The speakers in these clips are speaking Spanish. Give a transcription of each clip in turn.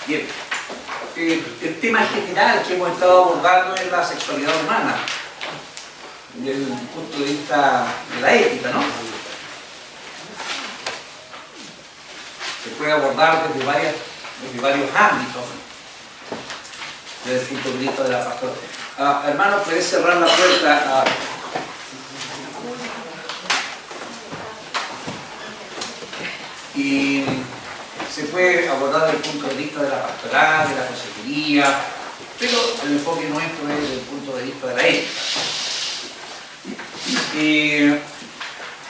Bien, el tema general que hemos estado abordando es la sexualidad humana, desde el punto de vista de la ética, ¿no? Se puede abordar desde varios ámbitos, desde el punto de vista de la pastora. Hermano, ¿puedes cerrar la puerta? Y se puede abordar desde el punto de vista de la pastoral, de la consejería, pero el enfoque nuestro es desde el punto de vista de la ética.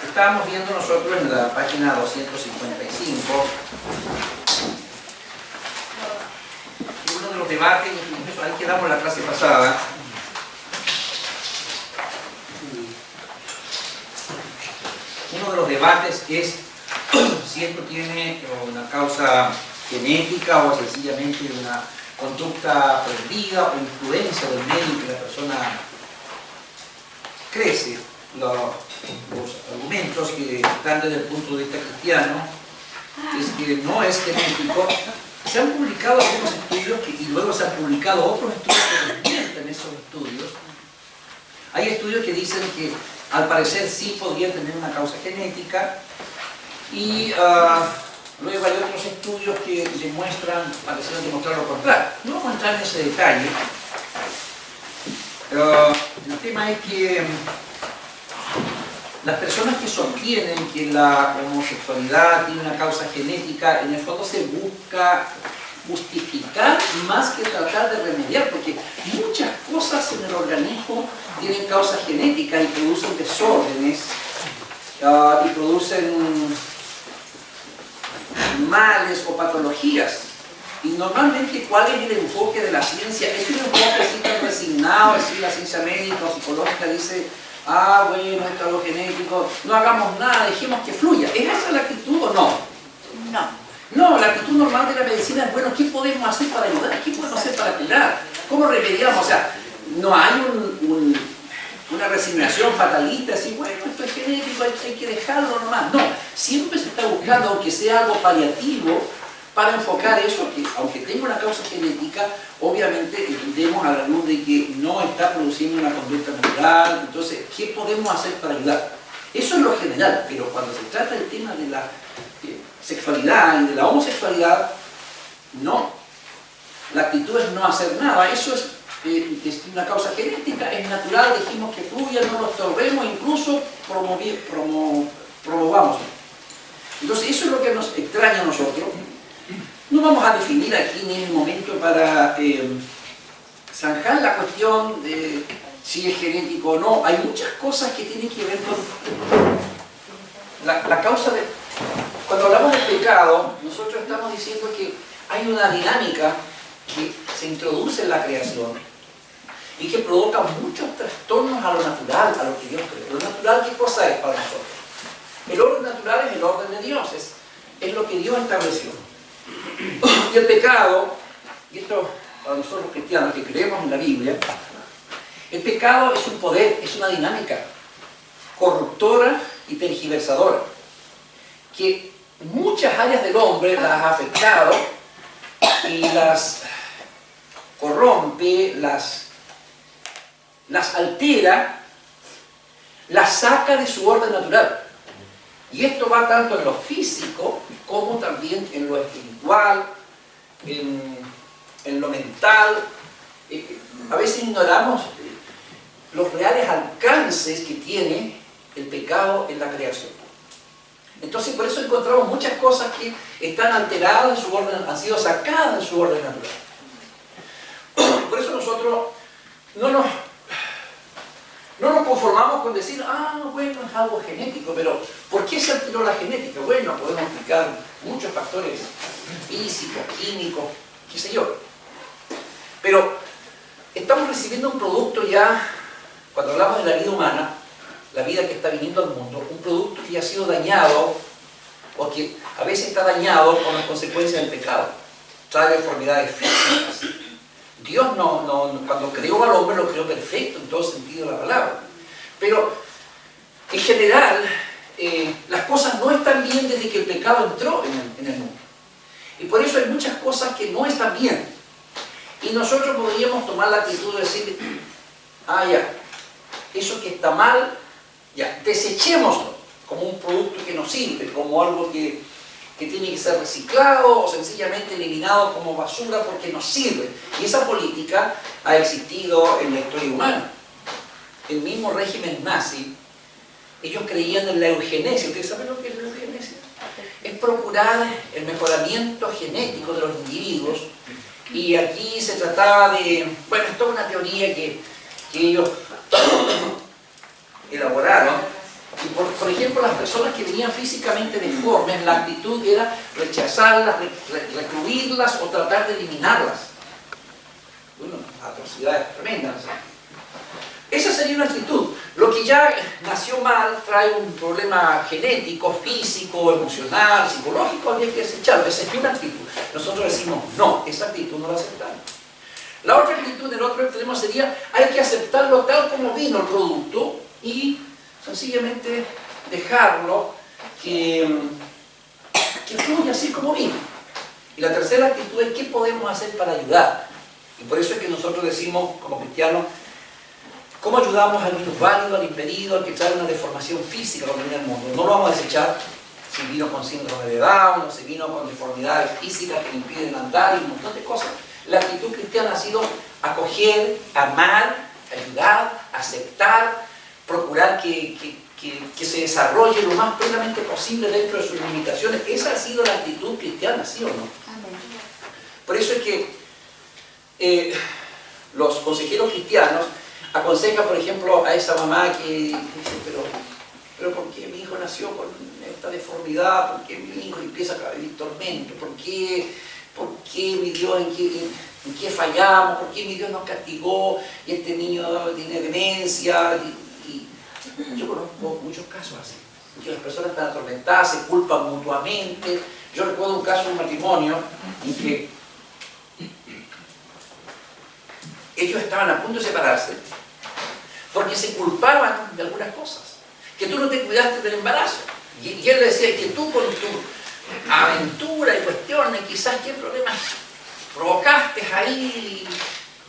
Estábamos viendo nosotros en la página 255 uno de los debates, incluso ahí quedamos la clase pasada. Uno de los debates es si esto tiene una causa genética o sencillamente una conducta aprendida o influencia del medio en que la persona crece. Los argumentos que están desde el punto de vista cristiano es que no es genético. Se han publicado algunos estudios y luego se han publicado otros estudios que desmienten esos estudios. Hay estudios que dicen que al parecer sí podría tener una causa genética y luego hay otros estudios que parecen demostrar lo contrario. No vamos a entrar en ese detalle. El tema es que las personas que sostienen que la homosexualidad tiene una causa genética, en el fondo se busca justificar más que tratar de remediar, porque muchas cosas en el organismo tienen causa genética y producen desórdenes y producen males o patologías. Y normalmente, ¿cuál es el enfoque de la ciencia? Es un enfoque así tan resignado, así la ciencia médica o psicológica dice: ah, bueno, esto es algo genético, no hagamos nada, dejemos que fluya. ¿Es esa la actitud o no? No, la actitud normal de la medicina es: bueno, ¿qué podemos hacer para ayudar? ¿Qué podemos hacer para curar? ¿Cómo remediamos? O sea, no hay una resignación fatalista, así, bueno, esto es genético, hay que dejarlo nomás. No, siempre se está buscando, aunque sea algo paliativo, para enfocar eso, que aunque tenga una causa genética, obviamente entendemos a la luz de que no está produciendo una conducta natural. Entonces, ¿qué podemos hacer para ayudar? Eso es lo general, pero cuando se trata del tema de la sexualidad y de la homosexualidad, no. La actitud es no hacer nada. Eso es una causa genética, es natural, dejemos que fluya, no lo estorbemos, incluso promovamos. Entonces, eso es lo que nos extraña a nosotros. No vamos a definir aquí ni en el momento para zanjar la cuestión de si es genético o no. Hay muchas cosas que tienen que ver con la causa de... Cuando hablamos del pecado, nosotros estamos diciendo que hay una dinámica que se introduce en la creación y que provoca muchos trastornos a lo natural, a lo que Dios creó. Lo natural, ¿qué cosa es para nosotros? El orden natural es el orden de Dios, es lo que Dios estableció. Y el pecado, y esto para nosotros los cristianos que creemos en la Biblia, el pecado es un poder, es una dinámica corruptora y tergiversadora, que muchas áreas del hombre las ha afectado y las corrompe, las altera, las saca de su orden natural. Y esto va tanto en lo físico como también en lo espiritual, en lo mental. A veces ignoramos los reales alcances que tiene el pecado en la creación. Entonces, por eso encontramos muchas cosas que están alteradas en su orden, han sido sacadas de su orden natural. Por eso nosotros no nos conformamos con decir: ah, bueno, es algo genético, pero ¿por qué se alteró la genética? Bueno, podemos explicar muchos factores físicos, químicos, qué sé yo. Pero estamos recibiendo un producto ya, cuando hablamos de la vida humana, la vida que está viniendo al mundo, un producto que ya ha sido dañado, o que a veces está dañado con las consecuencias del pecado. Trae deformidades físicas. Dios cuando creó al hombre lo creó perfecto en todo sentido de la palabra. Pero en general las cosas no están bien desde que el pecado entró en el mundo. Y por eso hay muchas cosas que no están bien. Y nosotros podríamos tomar la actitud de decir, ah, ya, eso que está mal, ya, desechémoslo como un producto que nos sirve, como algo que tiene que ser reciclado o sencillamente eliminado como basura porque nos sirve. Y esa política ha existido en la historia humana. El mismo régimen nazi, ellos creían en la eugenesia. ¿Ustedes saben lo que es la eugenesia? Es procurar el mejoramiento genético de los individuos. Y aquí se trataba de... Bueno, es toda una teoría que ellos elaboraron. Y por ejemplo, las personas que venían físicamente deformes, la actitud era rechazarlas, recluirlas o tratar de eliminarlas. Bueno, atrocidades tremendas. Esa sería una actitud. Lo que ya nació mal trae un problema genético, físico, emocional, psicológico, había que desecharlo. Esa es una actitud. Nosotros decimos, no, esa actitud no la aceptamos. La otra actitud del otro extremo sería, hay que aceptarlo tal como vino el producto y sencillamente dejarlo que fluya así como vino. Y la tercera actitud es, ¿qué podemos hacer para ayudar? Y por eso es que nosotros decimos, como cristianos, ¿cómo ayudamos al minusválido, al impedido, al que trae una deformación física cuando viene al mundo? No lo vamos a desechar si vino con síndrome de Down, o si vino con deformidades físicas que le impiden andar y un montón de cosas. La actitud cristiana ha sido acoger, amar, ayudar, aceptar, procurar que se desarrolle lo más plenamente posible dentro de sus limitaciones. Esa ha sido la actitud cristiana, ¿sí o no? Amén. Por eso es que los consejeros cristianos aconsejan, por ejemplo, a esa mamá que dice, pero ¿por qué mi hijo nació con esta deformidad? ¿Por qué mi hijo empieza a vivir tormento? ¿Por qué mi Dios, en qué fallamos? ¿Por qué mi Dios nos castigó? Y este niño tiene demencia. Y yo conozco muchos casos así, que las personas están atormentadas, se culpan mutuamente. Yo recuerdo un caso de un matrimonio en que ellos estaban a punto de separarse porque se culpaban de algunas cosas, que tú no te cuidaste del embarazo. Y él le decía que tú con tu aventura y cuestiones, quizás qué problemas provocaste ahí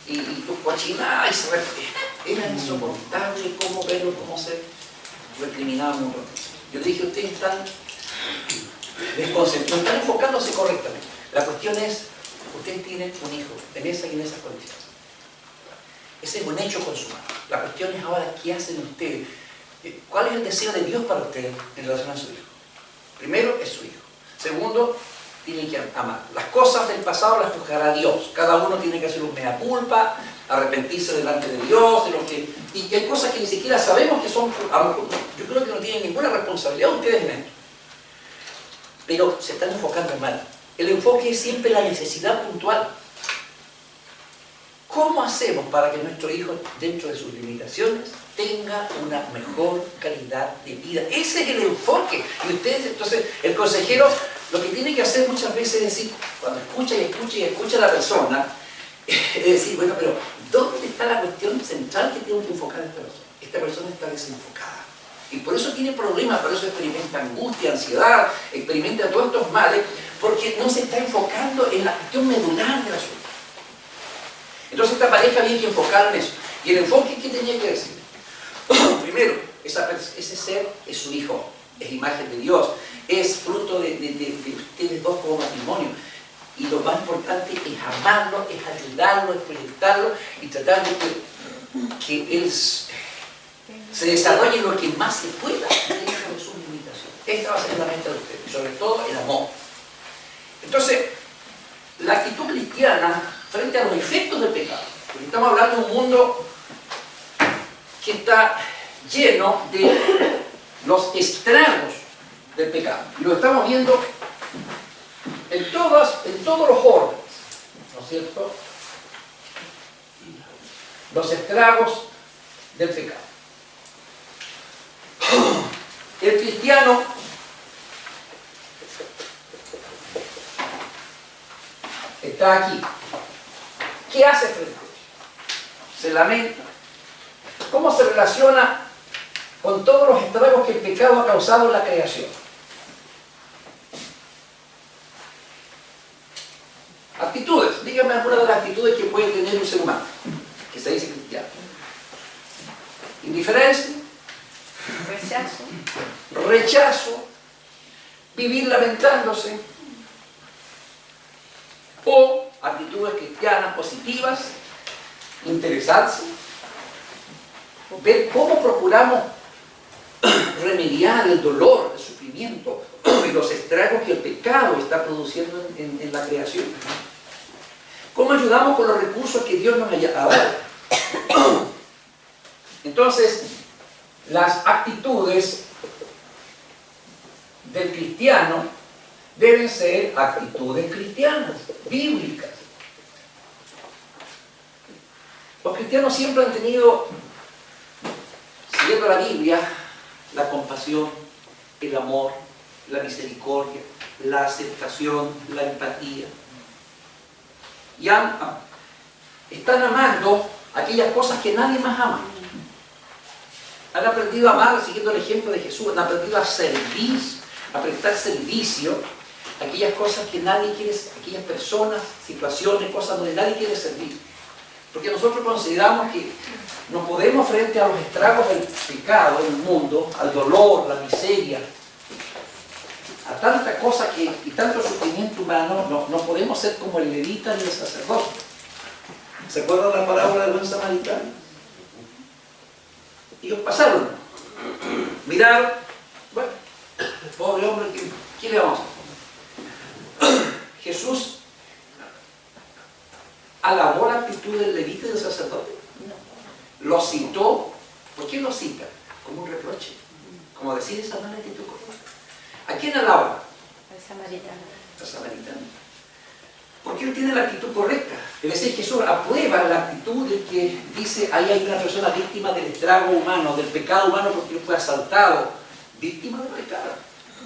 y tus cochinadas, era insoportable cómo verlo, cómo ser recriminado mutuamente. Yo le dije, ustedes están desconcentrados, no están enfocándose correctamente. La cuestión es, ustedes tienen un hijo en esa y en esas condiciones. Ese es un hecho consumado. La cuestión es ahora, ¿qué hacen ustedes? ¿Cuál es el deseo de Dios para ustedes en relación a su hijo? Primero, es su hijo. Segundo, tienen que amar. Las cosas del pasado las juzgará Dios. Cada uno tiene que hacer un mea culpa, arrepentirse delante de Dios, y hay cosas que ni siquiera sabemos que son... Yo creo que no tienen ninguna responsabilidad ustedes en esto. Pero se están enfocando mal. El enfoque es siempre la necesidad puntual. ¿Cómo hacemos para que nuestro hijo, dentro de sus limitaciones, tenga una mejor calidad de vida? Ese es el enfoque. Y ustedes, entonces, el consejero, lo que tiene que hacer muchas veces es decir, cuando escucha a la persona, es decir, bueno, pero ¿dónde está la cuestión central que tengo que enfocar a esta persona? Esta persona está desenfocada. Y por eso tiene problemas, por eso experimenta angustia, ansiedad, experimenta todos estos males, porque no se está enfocando en la cuestión medular del asunto. Entonces esta pareja había que enfocar en eso. ¿Y el enfoque qué tenía que decir? Primero, ese ser es su hijo, es imagen de Dios, es fruto de ustedes dos como matrimonio. Y lo más importante es amarlo, es ayudarlo, es proyectarlo y tratar de que él se desarrolle lo que más se pueda dentro de sus limitaciones. Esta va a ser la meta de ustedes, y sobre todo el amor. Entonces, la actitud cristiana frente a los efectos del pecado, porque estamos hablando de un mundo que está lleno de los estragos del pecado. Y lo estamos viendo en todos los órdenes, ¿no es cierto? Los estragos del pecado. El cristiano está aquí. ¿Qué hace frente a eso? Se lamenta. ¿Cómo se relaciona con todos los estragos que el pecado ha causado en la creación. Actitudes, dígame alguna de las actitudes que puede tener un ser humano, que se dice cristiano. Indiferencia, rechazo, vivir lamentándose, o actitudes cristianas positivas, interesarse, ver cómo procuramos remediar el dolor, el sufrimiento y los estragos que el pecado está produciendo en la creación. ¿Cómo ayudamos con los recursos que Dios nos ha dado? Entonces, las actitudes del cristiano deben ser actitudes cristianas, bíblicas. Los cristianos siempre han tenido, siguiendo la Biblia, la compasión, el amor, la misericordia, la aceptación, la empatía. Y están amando aquellas cosas que nadie más ama. Han aprendido a amar siguiendo el ejemplo de Jesús, han aprendido a servir, a prestar servicio a aquellas cosas que nadie quiere, aquellas personas, situaciones, cosas donde nadie quiere servir. Porque nosotros consideramos que no podemos, frente a los estragos del pecado en el mundo, al dolor, la miseria, a tanta cosa y tanto sufrimiento humano, no podemos ser como el levita ni el sacerdote. ¿Se acuerdan la parábola del buen samaritano? Ellos pasaron, miraron, bueno, pobre hombre, ¿qué le vamos a hacer? Jesús alabó la actitud del levita y del sacerdote. Lo citó. ¿Por qué lo cita? Como un reproche. Como decir, esa mala actitud. ¿A quién alaba? Al samaritano. Al samaritano. Porque él tiene la actitud correcta. Es decir, Jesús aprueba la actitud de que dice, ahí hay una persona víctima del estrago humano, del pecado humano, porque él fue asaltado. Víctima del pecado.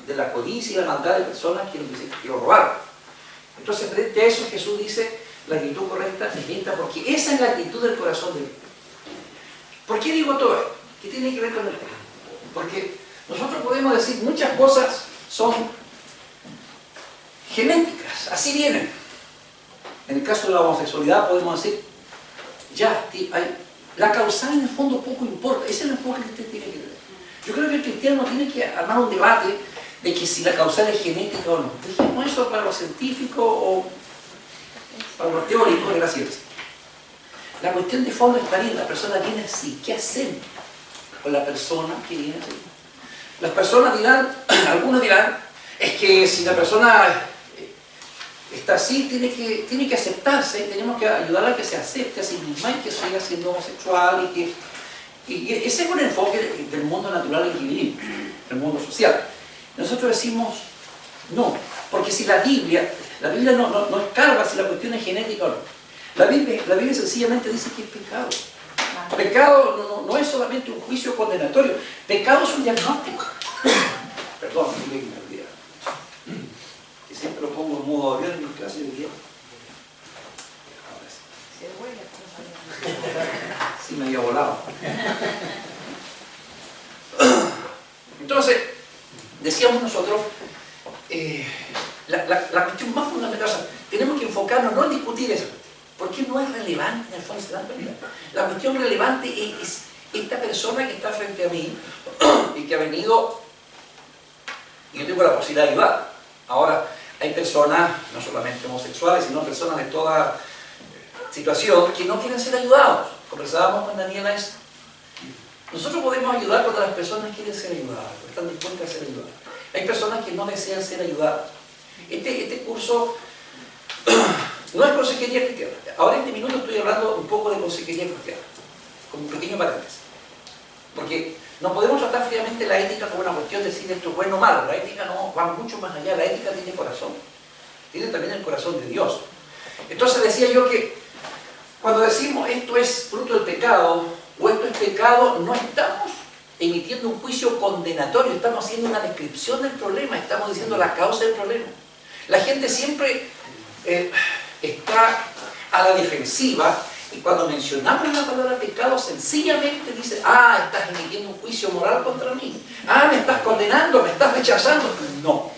De la codicia y la maldad de personas que lo robaron. Entonces, frente a eso, Jesús dice, la actitud correcta es esta, porque esa es la actitud del corazón de Dios. ¿Por qué digo todo esto? ¿Qué tiene que ver con el pecado? Porque nosotros podemos decir muchas cosas son genéticas, así vienen. En el caso de la homosexualidad podemos decir, la causal en el fondo poco importa. Ese es el enfoque que usted tiene que ver. Yo creo que el cristiano tiene que armar un debate de que si la causal es genética o no. Dejemos eso para los científicos o para los teóricos de la ciencia. La cuestión de fondo está bien, la persona viene así. ¿Qué hacemos con la persona que viene así? Las personas dirán, algunos dirán, es que si la persona está así, tiene que aceptarse, tenemos que ayudarla a que se acepte a sí misma y que siga siendo homosexual y ese es un enfoque del mundo natural en que vivimos, del mundo social. Nosotros decimos no, porque si la Biblia no escarba si la cuestión es genética o no. La Biblia sencillamente dice que es pecado. Pecado no es solamente un juicio condenatorio, pecado es un diagnóstico. Perdón, que me olvidé. Que siempre lo pongo en modo avión en mi clase de video. Sí, me había volado. Entonces, decíamos nosotros, la cuestión más fundamental, o sea, tenemos que enfocarnos no en discutir eso, porque no es relevante en el fondo. La cuestión relevante es esta persona que está frente a mí y que ha venido, y yo tengo la posibilidad de ayudar. Ahora, hay personas, no solamente homosexuales, sino personas de toda situación que no quieren ser ayudados. Conversábamos con Daniela eso. Nosotros podemos ayudar cuando las personas quieren ser ayudadas, están dispuestas a ser ayudadas. Hay personas que no desean ser ayudadas. Este curso no es consejería cristiana. Ahora en este minuto estoy hablando un poco de consejería cristiana, como un pequeño paréntesis. Porque no podemos tratar fríamente la ética como una cuestión de decir esto es bueno o malo. La ética no va mucho más allá. La ética tiene corazón. Tiene también el corazón de Dios. Entonces decía yo que cuando decimos esto es fruto del pecado o esto es pecado, no estamos emitiendo un juicio condenatorio, estamos haciendo una descripción del problema, estamos diciendo la causa del problema. La gente siempre está a la defensiva Y cuando mencionamos la palabra pecado, sencillamente dice, ah, estás emitiendo un juicio moral contra mí. Ah, me estás condenando, me estás rechazando. No.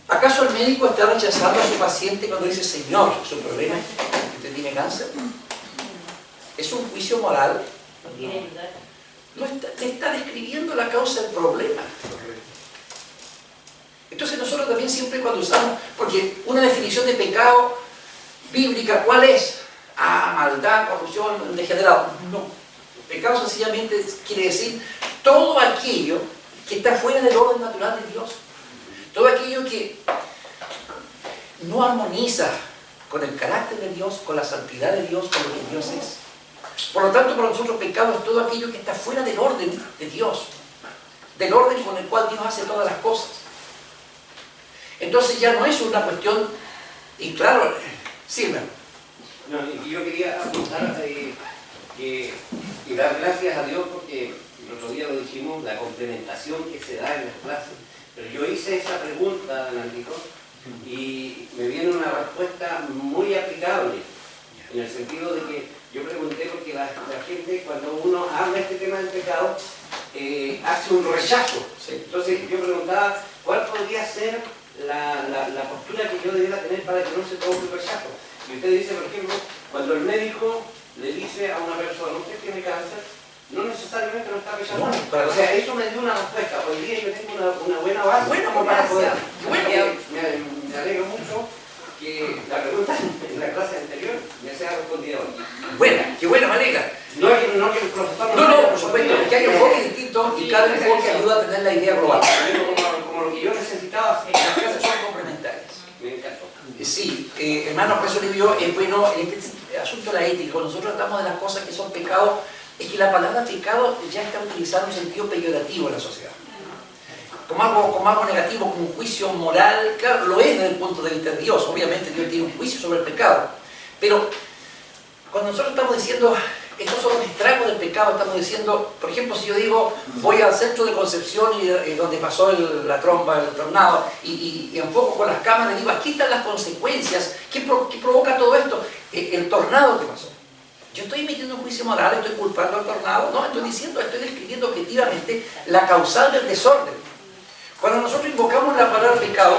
¿Acaso el médico está rechazando a su paciente cuando dice, Señor, su problema es que usted tiene cáncer? ¿Es un juicio moral? No está, le está describiendo la causa del problema. Entonces nosotros también siempre cuando usamos, porque una definición de pecado bíblica, ¿cuál es? Ah, maldad, corrupción, degenerado. No. Pecado sencillamente quiere decir todo aquello que está fuera del orden natural de Dios. Todo aquello que no armoniza con el carácter de Dios, con la santidad de Dios, con lo que Dios es. Por lo tanto, para nosotros pecado es todo aquello que está fuera del orden de Dios, del orden con el cual Dios hace todas las cosas. Entonces ya no es una cuestión, y claro, sí, hermano. No, y yo quería apuntar y dar gracias a Dios porque el otro día lo dijimos, la complementación que se da en las clases. Pero yo hice esa pregunta, Nandito, y me viene una respuesta muy aplicable, en el sentido de que yo pregunté porque la gente cuando uno habla este tema del pecado hace un rechazo. Entonces yo preguntaba cuál podría ser la postura que yo debiera tener para que no se produzca un rechazo. Y usted dice, por ejemplo, cuando el médico le dice a una persona, usted tiene cáncer, no necesariamente lo está rechazando. No, o sea, eso me dio una respuesta. Hoy día yo tengo una buena base como para poder. Me alegro mucho que la pregunta en la clase anterior me sea respondida hoy. Buena, qué buena, me alegra. No que el profesor... No, por supuesto, es que hay enfoques distintos y cada enfoque ayuda a tener la idea global. Como lo que yo necesitaba, Las clases son complementarias. me encantó. Sí, hermano, por eso le digo, es bueno, en este asunto de la ética, cuando nosotros tratamos de las cosas que son pecados, es que la palabra pecado ya está utilizada en un sentido peyorativo en la sociedad. Como algo negativo, como un juicio moral, claro, lo es desde el punto de vista de Dios, obviamente Dios tiene un juicio sobre el pecado, pero cuando nosotros estamos diciendo, estos son los estragos del pecado, estamos diciendo, por ejemplo, si yo digo, voy al centro de Concepción y donde pasó la tromba, el tornado, y enfoco con las cámaras y digo, aquí están las consecuencias, ¿qué provoca todo esto? El tornado que pasó. Yo estoy emitiendo un juicio moral, estoy culpando al tornado, no, estoy describiendo objetivamente la causal del desorden. Cuando nosotros invocamos la palabra pecado,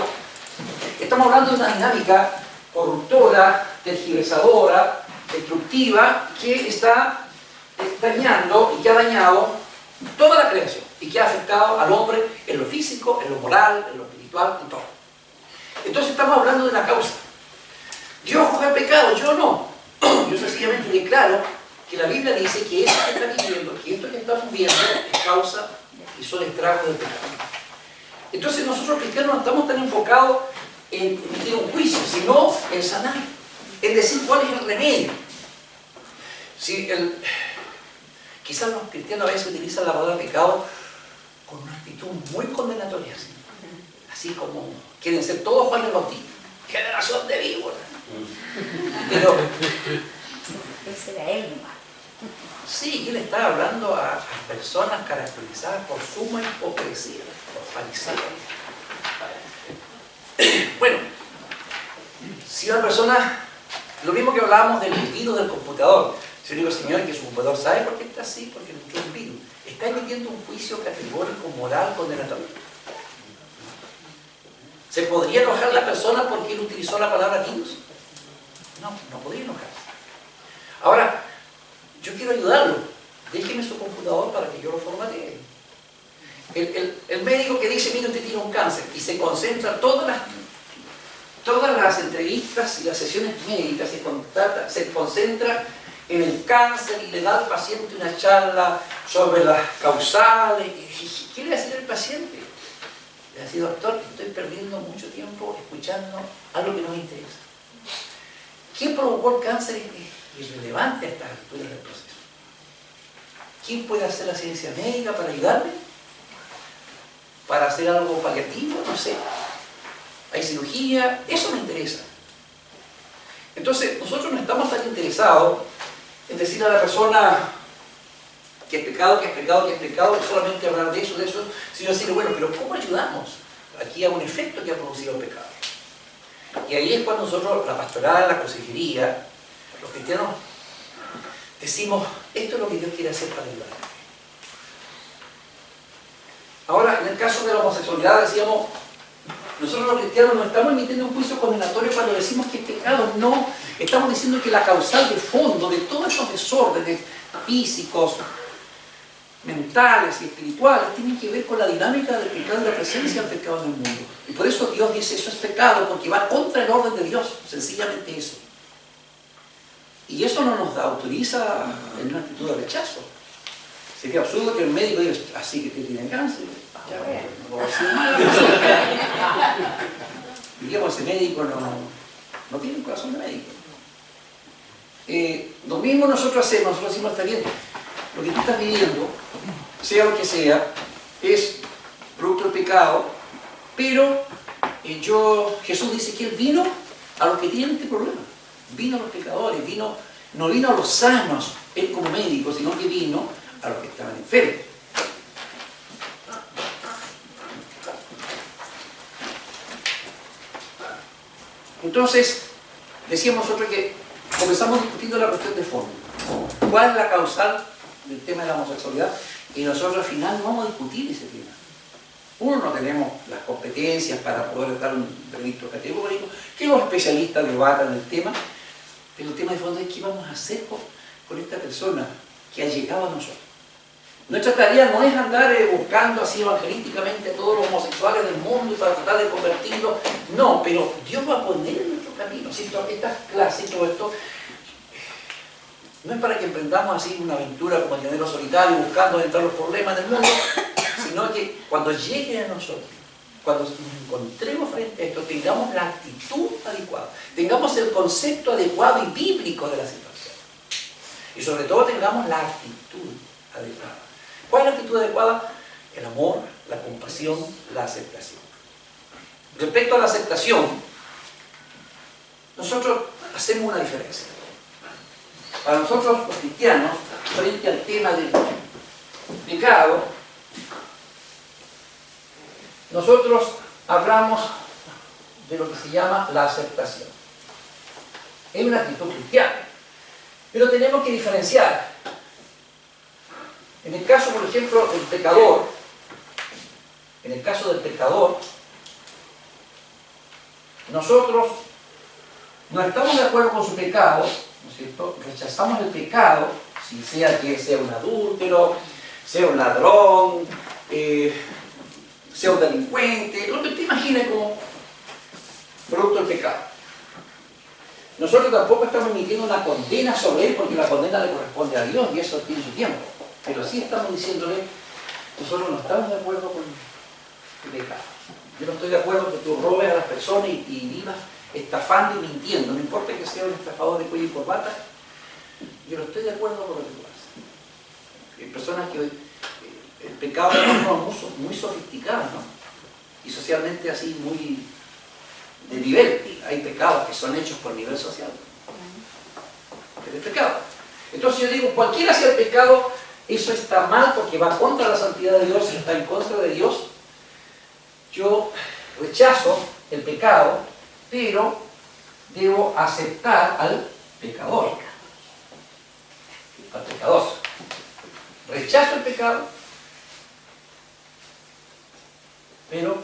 estamos hablando de una dinámica corruptora, tergiversadora, destructiva, que está dañando y que ha dañado toda la creación y que ha afectado al hombre en lo físico, en lo moral, en lo espiritual, en todo. Entonces estamos hablando de la causa. Dios juzga el pecado, yo no. Yo sencillamente declaro que la Biblia dice que esto que está viviendo, que esto que estamos viendo es causa y son estragos del pecado. Entonces nosotros cristianos no estamos tan enfocados en emitir un juicio, sino en sanar, en decir cuál es el remedio. Si quizás los cristianos a veces utilizan la palabra pecado con una actitud muy condenatoria, así como quieren ser todos Juan el Bautista, generación de víboras. Pero ese era él nomás. sí, él está hablando a personas caracterizadas por suma hipocresía, por fariseos. Bueno, si una persona, lo mismo que hablábamos del virus del computador, si yo digo, señor, que su computador sabe por qué está así, porque entró un virus, está emitiendo un juicio categórico, moral, condenatorio. ¿Se podría enojar la persona porque él utilizó la palabra virus? No, no podría enojarse. Ahora, yo quiero ayudarlo. Déjeme su computador para que yo lo formatee. El médico que dice, mira, usted tiene un cáncer, y se concentra todas las entrevistas y las sesiones médicas, se concentra en el cáncer y le da al paciente una charla sobre las causales. ¿Qué le va a decir al paciente? Le va a decir, doctor, estoy perdiendo mucho tiempo escuchando algo que no me interesa. ¿Quién provocó el cáncer? Es irrelevante a estas alturas del proceso. ¿Quién puede hacer la ciencia médica para ayudarme? ¿Para hacer algo paliativo? No sé. ¿Hay cirugía? Eso me interesa. Entonces, nosotros no estamos tan interesados en decir a la persona que es pecado, que es pecado, que es pecado, solamente hablar de eso, sino decir, bueno, pero ¿cómo ayudamos aquí a un efecto que ha producido el pecado? Y ahí es cuando nosotros, la pastoral, la consejería, los cristianos decimos, esto es lo que Dios quiere hacer para ayudar. Ahora, en el caso de la homosexualidad decíamos, nosotros los cristianos no estamos emitiendo un juicio condenatorio cuando decimos que es pecado, no. Estamos diciendo que la causal de fondo de todos estos desórdenes físicos, mentales y espirituales tienen que ver con la dinámica del pecado y la presencia del pecado en el mundo. Y por eso Dios dice, eso es pecado, porque va contra el orden de Dios, sencillamente eso. Y eso no nos autoriza en una actitud de rechazo. Sería absurdo que el médico diga, así que tienen cáncer. Ya, no va a ser malo. Diríamos, ese médico no tiene un corazón de médico. Lo mismo nosotros decimos, está bien, lo que tú estás viviendo, sea lo que sea, es producto del pecado, pero Jesús dice que Él vino a los que tienen este problema, vino a los pecadores, no vino a los sanos, Él como médico, sino que vino a los que estaban enfermos. Entonces, decíamos nosotros que comenzamos discutiendo la cuestión de fondo. ¿Cuál es la causal del tema de la homosexualidad? Y nosotros al final no vamos a discutir ese tema. Uno, no tenemos las competencias para poder dar un veredicto categórico, que los especialistas debatan el tema, pero el tema de fondo es qué vamos a hacer con esta persona que ha llegado a nosotros. Nuestra tarea no es andar buscando así evangelísticamente a todos los homosexuales del mundo y para tratar de convertirlos. No, pero Dios va a poner en nuestro camino. ¿Sí? Estas clases, todo esto, no es para que emprendamos así una aventura como el llanero solitario buscando entrar los problemas del mundo, sino que cuando llegue a nosotros, cuando nos encontremos frente a esto, tengamos la actitud adecuada, tengamos el concepto adecuado y bíblico de la situación. Y sobre todo tengamos la actitud adecuada. ¿Cuál es la actitud adecuada? El amor, la compasión, la aceptación. Respecto a la aceptación, nosotros hacemos una diferencia. Para nosotros los cristianos, frente al tema del pecado, nosotros hablamos de lo que se llama la aceptación. Es una actitud cristiana, pero tenemos que diferenciar. En el caso, por ejemplo, del pecador, nosotros no estamos de acuerdo con su pecado, ¿no es cierto? Rechazamos el pecado, si sea que sea un adúltero, sea un ladrón, sea un delincuente, lo que usted imagine como producto del pecado. Nosotros tampoco estamos emitiendo una condena sobre él, porque la condena le corresponde a Dios y eso tiene su tiempo. Pero sí estamos diciéndole, nosotros no estamos de acuerdo con el pecado. Yo no estoy de acuerdo que tú robes a las personas y vivas estafando y mintiendo. No importa que sea un estafador de cuello y corbata, yo no estoy de acuerdo con lo que tú haces. Hay personas que el pecado es muy sofisticado, ¿no? Y socialmente así muy de nivel. Hay pecados que son hechos por nivel social. Es el pecado. Entonces yo digo, cualquiera sea el pecado, eso está mal porque va contra la santidad de Dios y está en contra de Dios. Yo rechazo el pecado, pero debo aceptar al pecador. Al pecador. Rechazo el pecado, pero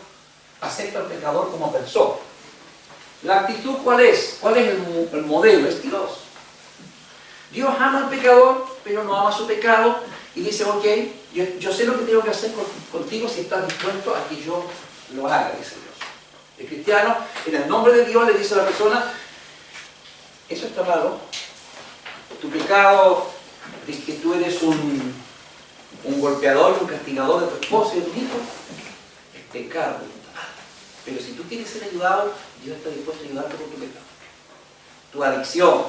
acepto al pecador como persona. ¿La actitud cuál es? ¿Cuál es el modelo? Es Dios. Dios ama al pecador, pero no ama su pecado y dice, ok, yo sé lo que tengo que hacer contigo si estás dispuesto a que yo lo haga, dice Dios. El cristiano, en el nombre de Dios, le dice a la persona, eso está malo, tu pecado de que tú eres un golpeador, un castigador de tu esposa y de tu hijo, es pecado. Pero si tú quieres ser ayudado, Dios está dispuesto a ayudarte con tu pecado. Tu adicción,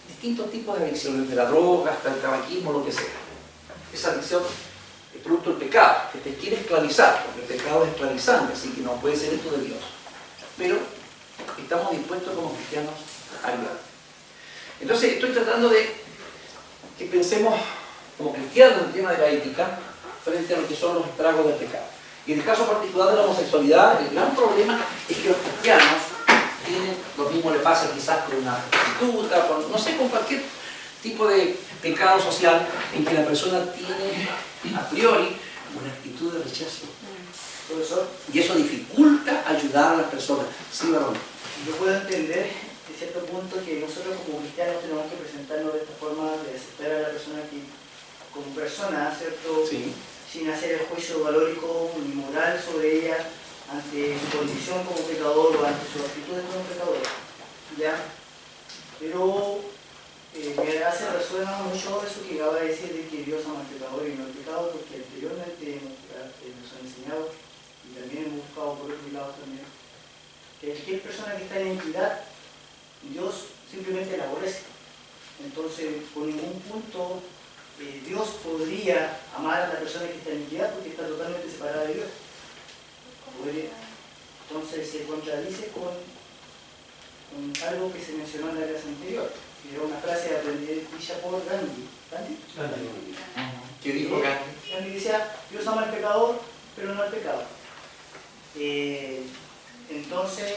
distintos tipos de adicciones, de la droga hasta el tabaquismo, lo que sea. Esa adicción es producto del pecado, que te quiere esclavizar, porque el pecado es esclavizante, así que no puede ser esto de Dios. Pero estamos dispuestos como cristianos a ayudar. Entonces estoy tratando de que pensemos como cristianos en el tema de la ética frente a lo que son los estragos del pecado. Y en el caso particular de la homosexualidad, el gran problema es que los cristianos tienen, lo mismo le pasa quizás con una prostituta, con, no sé, con cualquier tipo de pecado social en que la persona tiene a priori una actitud de rechazo. Profesor, Y eso dificulta ayudar a las personas. Sí, varón. yo puedo entender de cierto punto que nosotros como cristianos tenemos que presentarnos de esta forma de aceptar a la persona que, como persona, ¿cierto? Sí. Sin hacer el juicio valórico ni moral sobre ella ante su condición como pecador o ante sus actitudes como pecador. ¿Ya? Pero me hace resuena mucho eso que acaba de decir de que Dios ama al pecador y no al pecado, porque anteriormente nos han enseñado y también hemos buscado por otros lados también que cualquier persona que está en iniquidad, Dios simplemente la aborrece. Entonces, por ningún punto Dios podría amar a la persona que está en iniquidad porque está totalmente separada de Dios. Entonces se contradice con algo que se mencionó en la clase anterior, que era una frase aprendida por Gandhi. ¿Gandhi? ¿Qué dijo Gandhi? Gandhi decía, Dios ama al pecador, pero no al pecado. Entonces,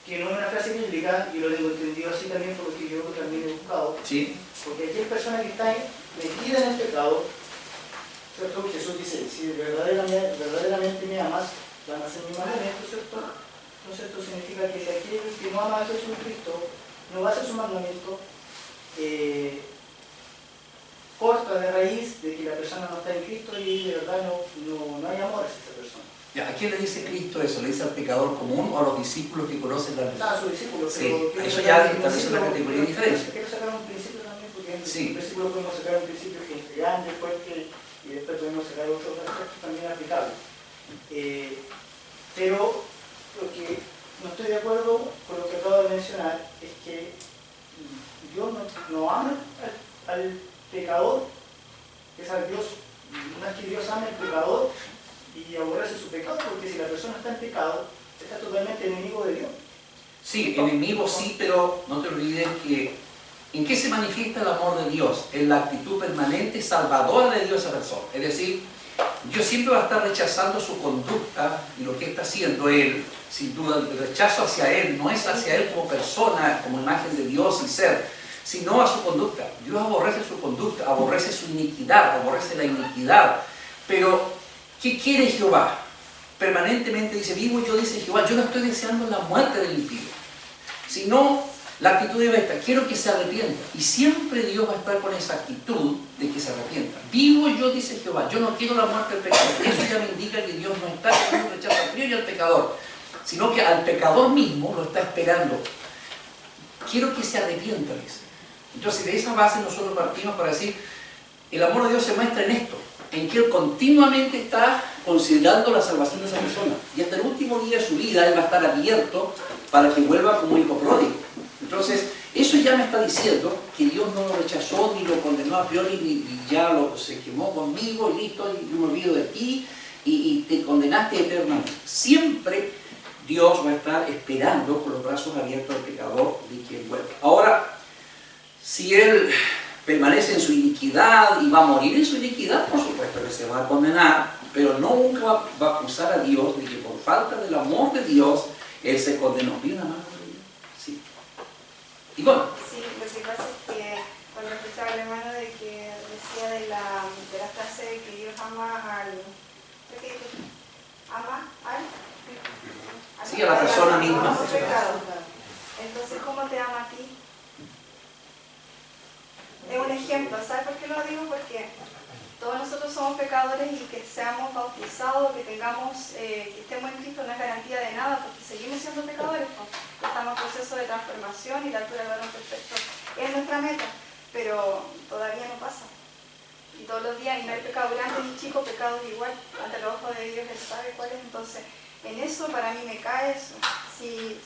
que no es una frase bíblica, y lo tengo entendido así también porque yo también he buscado, Sí. porque aquella persona que está metida en el pecado, ¿cierto? Jesús dice, si verdaderamente me amas, van a ser mis mandamientos, ¿cierto? Entonces esto significa que si aquel que no ama a Jesucristo, no va a hacer su mandamiento, corta de raíz de que la persona no está en Cristo y de verdad no hay amor hacia esa persona. ¿A quién le dice Cristo eso? ¿Le dice al pecador común o a los discípulos que conocen la verdad? A sus discípulos, Sí, pero eso ya establece una categoría diferente. Quiero sacar un principio también, porque en Sí. el versículo podemos sacar un principio que es grande, fuerte, y después podemos sacar otros aspectos también aplicables. Pero lo que no estoy de acuerdo con lo que acabo de mencionar es que Dios no ama al pecador, es al Dios, no es que Dios ame al pecador y aborrece su pecado, porque si la persona está en pecado, está totalmente enemigo de Dios. Sí, enemigo sí, pero no te olvides que ¿en qué se manifiesta el amor de Dios? En la actitud permanente salvadora de Dios a la persona. Es decir, Dios siempre va a estar rechazando su conducta y lo que está haciendo Él. Sin duda, el rechazo hacia Él no es hacia Él como persona, como imagen de Dios y ser, sino a su conducta. Dios aborrece su conducta, aborrece su iniquidad, aborrece la iniquidad. Pero, ¿qué quiere Jehová? Permanentemente dice, vivo yo, dice Jehová, yo no estoy deseando la muerte del impío, sino la actitud de esta, quiero que se arrepienta. Y siempre Dios va a estar con esa actitud de que se arrepienta. Vivo yo, dice Jehová, yo no quiero la muerte del pecador. Eso ya me indica que Dios no está con un rechazo al priori al pecador, sino que al pecador mismo lo está esperando. Quiero que se arrepienta, dice. Entonces, de esa base nosotros partimos para decir, el amor de Dios se muestra en esto, en que Él continuamente está considerando la salvación de esa persona. Y hasta el último día de su vida Él va a estar abierto para que vuelva como hijo pródigo. Entonces, eso ya me está diciendo que Dios no lo rechazó ni lo condenó a priori, ni ya se quemó conmigo y listo, y yo me olvido de ti y te condenaste eternamente. Siempre Dios va a estar esperando con los brazos abiertos al pecador de que Él vuelva. Ahora, si Él permanece en su iniquidad y va a morir en su iniquidad, por supuesto que se va a condenar, pero nunca va a acusar a Dios de que por falta del amor de Dios, Él se condenó. ¿Vi una mano por ahí? Sí. ¿Y bueno? Sí, lo que pasa es que cuando escuchaba al hermano de que decía de la frase de que Dios ama al... ¿qué dice? ¿Ama al? Sí, a la persona misma. Al pecado. Entonces, ¿cómo te ama a ti? Es un ejemplo, ¿sabes por qué lo digo? Porque todos nosotros somos pecadores y que seamos bautizados, que tengamos, que estemos en Cristo no es garantía de nada, porque seguimos siendo pecadores, pues. Estamos en proceso de transformación y la altura del varón perfecto es nuestra meta, pero todavía no pasa. Y todos los días, y no hay pecado grande ni chico, pecado igual, ante los ojos de Dios Él sabe cuál es. Entonces, en eso para mí me cae eso. Si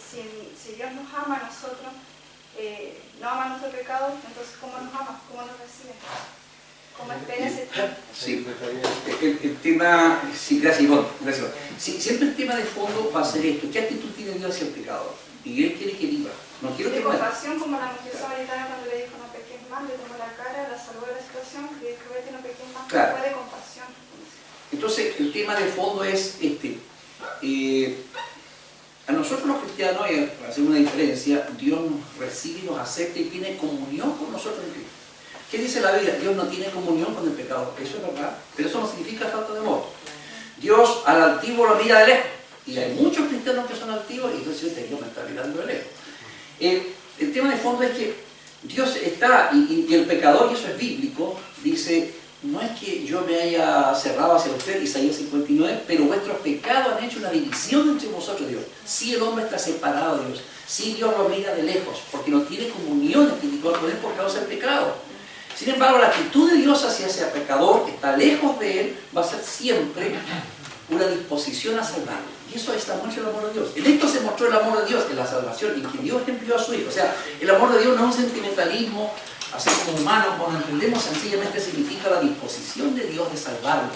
Dios nos ama a nosotros, no ama nuestro pecado, entonces ¿cómo nos ama? ¿Cómo nos recibe? ¿Cómo espera ese tiempo? Sí, el tema, sí, gracias Ivonne, gracias. Sí, siempre el tema de fondo va a ser esto, ¿qué actitud tiene Dios hacia el pecador? Y Él quiere que viva, no quiero De que muera. compasión, como la mujer samaritana cuando le dijo no peques más, le tomó la cara, la salvó de la situación, le dijo vete no peques más, Claro. fue de compasión. Entonces, el tema de fondo es este. A nosotros los cristianos, y para hacer una diferencia, Dios nos recibe y nos acepta y tiene comunión con nosotros en Cristo. ¿Qué dice la Biblia? Dios no tiene comunión con el pecado. Eso es verdad, pero eso no significa falta de amor. Dios al altivo lo mira de lejos. Y hay muchos cristianos que son altivos y entonces Dios me está mirando de lejos. El tema de fondo es que Dios está, y el pecador, y eso es bíblico, dice, no es que yo me haya cerrado hacia usted, Isaías 59, pero vuestros pecados han hecho una división entre vosotros, Dios. Si el hombre está separado de Dios, si Dios lo mira de lejos, porque no tiene comunión espiritual con él por causa del pecado. Sin embargo, la actitud de Dios hacia ese pecador que está lejos de él va a ser siempre una disposición a salvarlo. Y eso está mucho el amor de Dios. En esto se mostró el amor de Dios, en la salvación, en que Dios envió a su Hijo. O sea, el amor de Dios no es un sentimentalismo, así como humano, cuando entendemos sencillamente significa la disposición de Dios de salvarlo.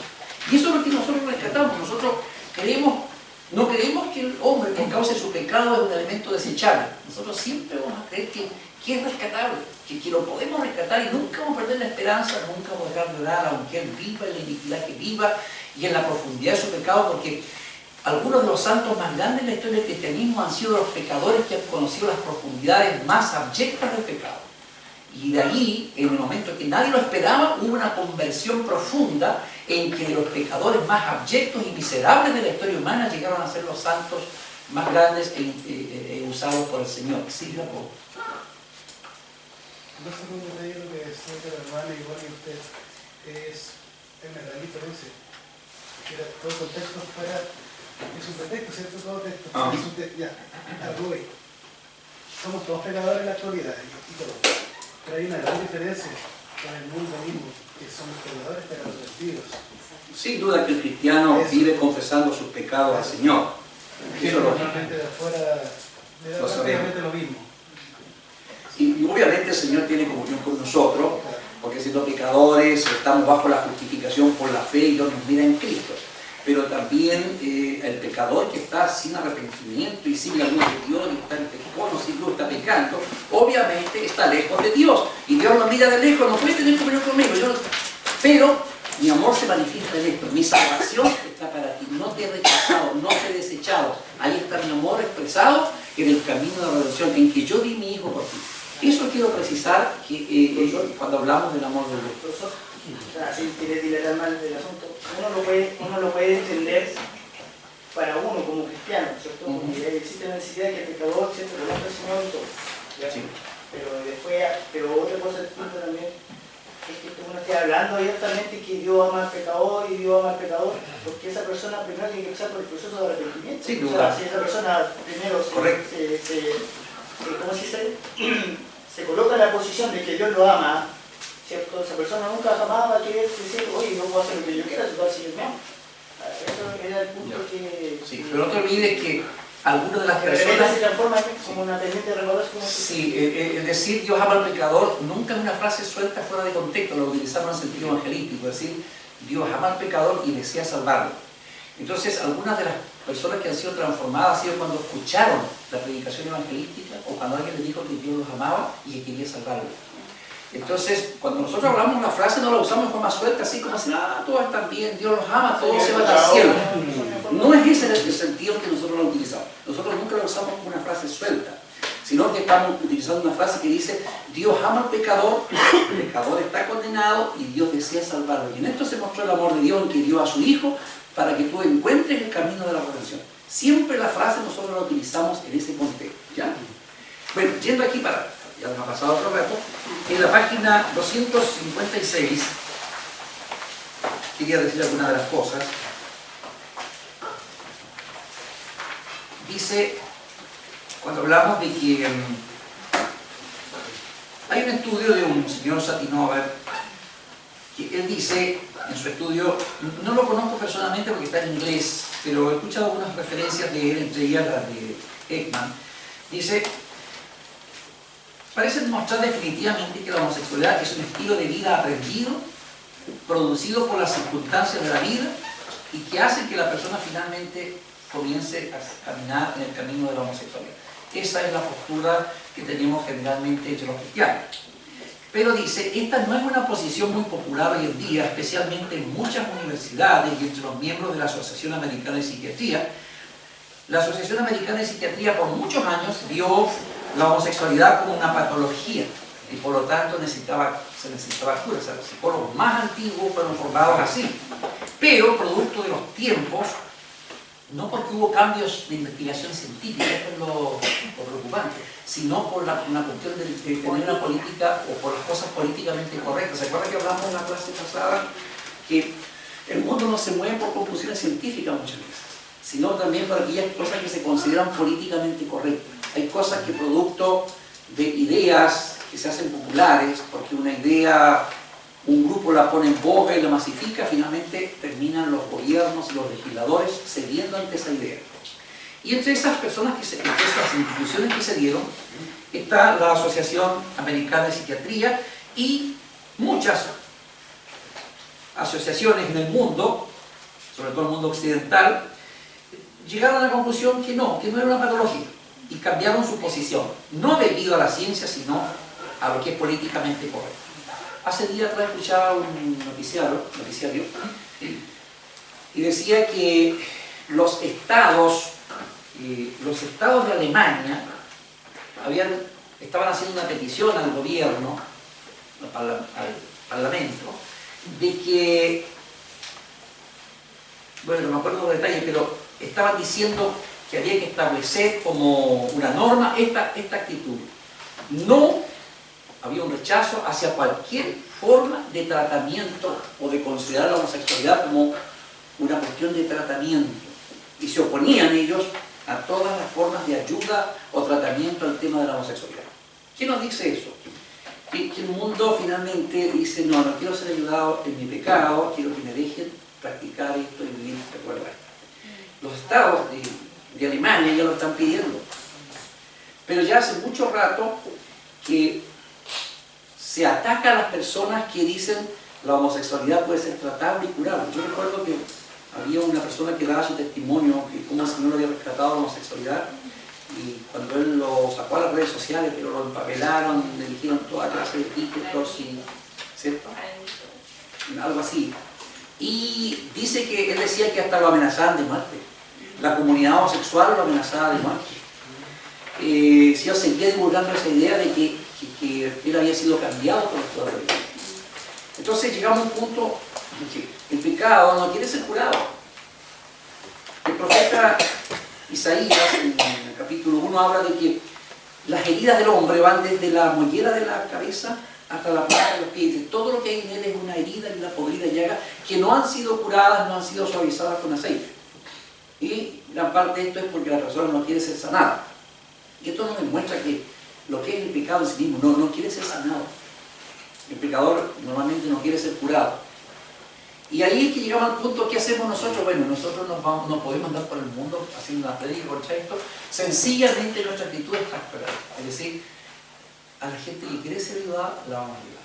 Y eso es lo que nosotros rescatamos. Nosotros no creemos que el hombre por causa de su pecado es un elemento desechable. Nosotros siempre vamos a creer que es rescatable, que lo podemos rescatar y nunca vamos a perder la esperanza, nunca vamos a dejar de orar, aunque él viva en la iniquidad que viva y en la profundidad de su pecado, porque algunos de los santos más grandes en la historia del cristianismo han sido los pecadores que han conocido las profundidades más abyectas del pecado. Y de allí, en el momento en que nadie lo esperaba, hubo una conversión profunda en que los pecadores más abyectos y miserables de la historia humana llegaron a ser los santos más grandes e usados por el Señor. Sí, Jacob. No sé cómo te digo lo que decía la hermana, igual que usted, es una gran diferencia. Todo contexto fuera, es un pretexto, ¿cierto? Todo texto. Ya, voy. Somos todos pecadores en la actualidad, y todos. Pero hay una gran diferencia con el mundo mismo, que somos pecadores pero arrepentidos. Sin duda que el cristiano vive confesando sus pecados al Señor. Eso normalmente de afuera le da prácticamente lo mismo. Y obviamente el Señor tiene comunión con nosotros, porque siendo pecadores estamos bajo la justificación por la fe y Dios nos mira en Cristo. Pero también el pecador que está sin arrepentimiento y sin la luz de Dios, y está en pecado, sin luz, está pecando, obviamente está lejos de Dios. Y Dios lo mira de lejos, no puede tener comunión conmigo. Pero mi amor se manifiesta en esto, mi salvación está para ti, no te he rechazado, no te he desechado. Ahí está mi amor expresado en el camino de la redención, en que yo di mi Hijo por ti. Eso quiero precisar que cuando hablamos del amor de Dios. Si quieres dilatar más del asunto, uno lo puede entender para uno como cristiano, ¿cierto? Porque existe la necesidad de que el pecador siempre lo al Señor y todo. Sí. Pero otra cosa del punto también es que uno esté hablando abiertamente que Dios ama al pecador y Dios ama al pecador, porque esa persona primero tiene que pasar por el proceso de arrepentimiento. Sí, o sea, si esa persona primero se coloca en la posición de que Dios lo ama, ¿cierto? Esa persona nunca jamás va a querer decir, oye, no puedo hacer lo que yo quiera, total, si Dios me ama. Eso era el punto que... Sí, pero no te olvides que algunas de las de personas... se transforma como una pendiente de regalos. Sí, el decir Dios ama al pecador nunca es una frase suelta fuera de contexto, lo utilizamos en sentido evangelístico, es decir, Dios ama al pecador y desea salvarlo. Entonces, algunas de las personas que han sido transformadas ha sido cuando escucharon la predicación evangelística o cuando alguien les dijo que Dios los amaba y que quería salvarlos. Entonces, cuando nosotros hablamos una frase no la usamos de forma suelta, así como así, todos están bien, Dios los ama, todos se van al cielo. No es ese el sentido que nosotros lo utilizamos. Nosotros nunca lo usamos como una frase suelta, sino que estamos utilizando una frase que dice, Dios ama al pecador, el pecador está condenado y Dios desea salvarlo. Y en esto se mostró el amor de Dios en que dio a su Hijo para que tú encuentres el camino de la redención. Siempre la frase nosotros la utilizamos en ese contexto. ¿Ya? Bueno, yendo aquí para... ya me ha pasado otro rato, en la página 256, quería decir algunas de las cosas. Dice, cuando hablamos de que hay un estudio de un señor Satinover, que él dice, en su estudio, no lo conozco personalmente porque está en inglés, pero he escuchado algunas referencias de él, entre ellas las de Ekman, dice, parece mostrar definitivamente que la homosexualidad es un estilo de vida aprendido, producido por las circunstancias de la vida y que hace que la persona finalmente comience a caminar en el camino de la homosexualidad. Esa es la postura que tenemos generalmente entre los cristianos. Pero dice, esta no es una posición muy popular hoy en día, especialmente en muchas universidades y entre los miembros de la Asociación Americana de Psiquiatría, La Asociación Americana de Psiquiatría por muchos años vio la homosexualidad como una patología y por lo tanto se necesitaba cura. O sea, los psicólogos más antiguos fueron formados así. Pero producto de los tiempos, no porque hubo cambios de investigación científica, esto es lo preocupante, sino por una cuestión de tener una política o por las cosas políticamente correctas. ¿Se acuerdan que hablamos en la clase pasada que el mundo no se mueve por conclusiones científicas muchas veces, sino también por aquellas cosas que se consideran políticamente correctas? Hay cosas que producto de ideas que se hacen populares, porque una idea, un grupo la pone en boga y la masifica, finalmente terminan los gobiernos y los legisladores cediendo ante esa idea. Y entre esas personas, entre esas instituciones que se dieron, está la Asociación Americana de Psiquiatría y muchas asociaciones en el mundo, sobre todo el mundo occidental, llegaron a la conclusión que no era una patología, y cambiaron su posición, no debido a la ciencia, sino a lo que es políticamente correcto. Hace días atrás escuchaba un noticiario y decía que los estados de Alemania estaban haciendo una petición al gobierno, al parlamento, de que, bueno, no me acuerdo los detalles, pero estaban diciendo que había que establecer como una norma esta actitud. No había un rechazo hacia cualquier forma de tratamiento o de considerar la homosexualidad como una cuestión de tratamiento. Y se oponían ellos a todas las formas de ayuda o tratamiento al tema de la homosexualidad. ¿Quién nos dice eso? Que el mundo finalmente dice, no quiero ser ayudado en mi pecado, quiero que me dejen practicar esto y vivir de acuerdo a esto. Los estados de Alemania ya lo están pidiendo. Pero ya hace mucho rato que se ataca a las personas que dicen la homosexualidad puede ser tratable y curable. Yo recuerdo que había una persona que daba su testimonio que como el Señor había rescatado la homosexualidad, y cuando él lo sacó a las redes sociales, pero lo empapelaron, le dijeron toda clase de epítetos, ¿cierto? Algo así. Y dice que él decía que hasta lo amenazaban de muerte. La comunidad homosexual lo amenazaba de muerte. Si yo seguía divulgando esa idea de que él había sido cambiado por los poderes de Dios. Entonces llegamos a un punto en que el pecado no quiere ser curado. El profeta Isaías, en el capítulo 1, habla de que las heridas del hombre van desde la mollera de la cabeza hasta la planta de los pies. Todo lo que hay en él es una herida y una podrida llaga que no han sido curadas, no han sido suavizadas con aceite. Y gran parte de esto es porque la persona no quiere ser sanada. Y esto nos demuestra que lo que es el pecado en sí mismo no quiere ser sanado. El pecador normalmente no quiere ser curado. Y ahí es que llegamos al punto, ¿qué hacemos nosotros? Bueno, nosotros no podemos andar por el mundo haciendo una prédica contra esto. Sencillamente nuestra actitud es pastoral. Es decir, a la gente que quiere ser ayudada, la vamos a ayudar.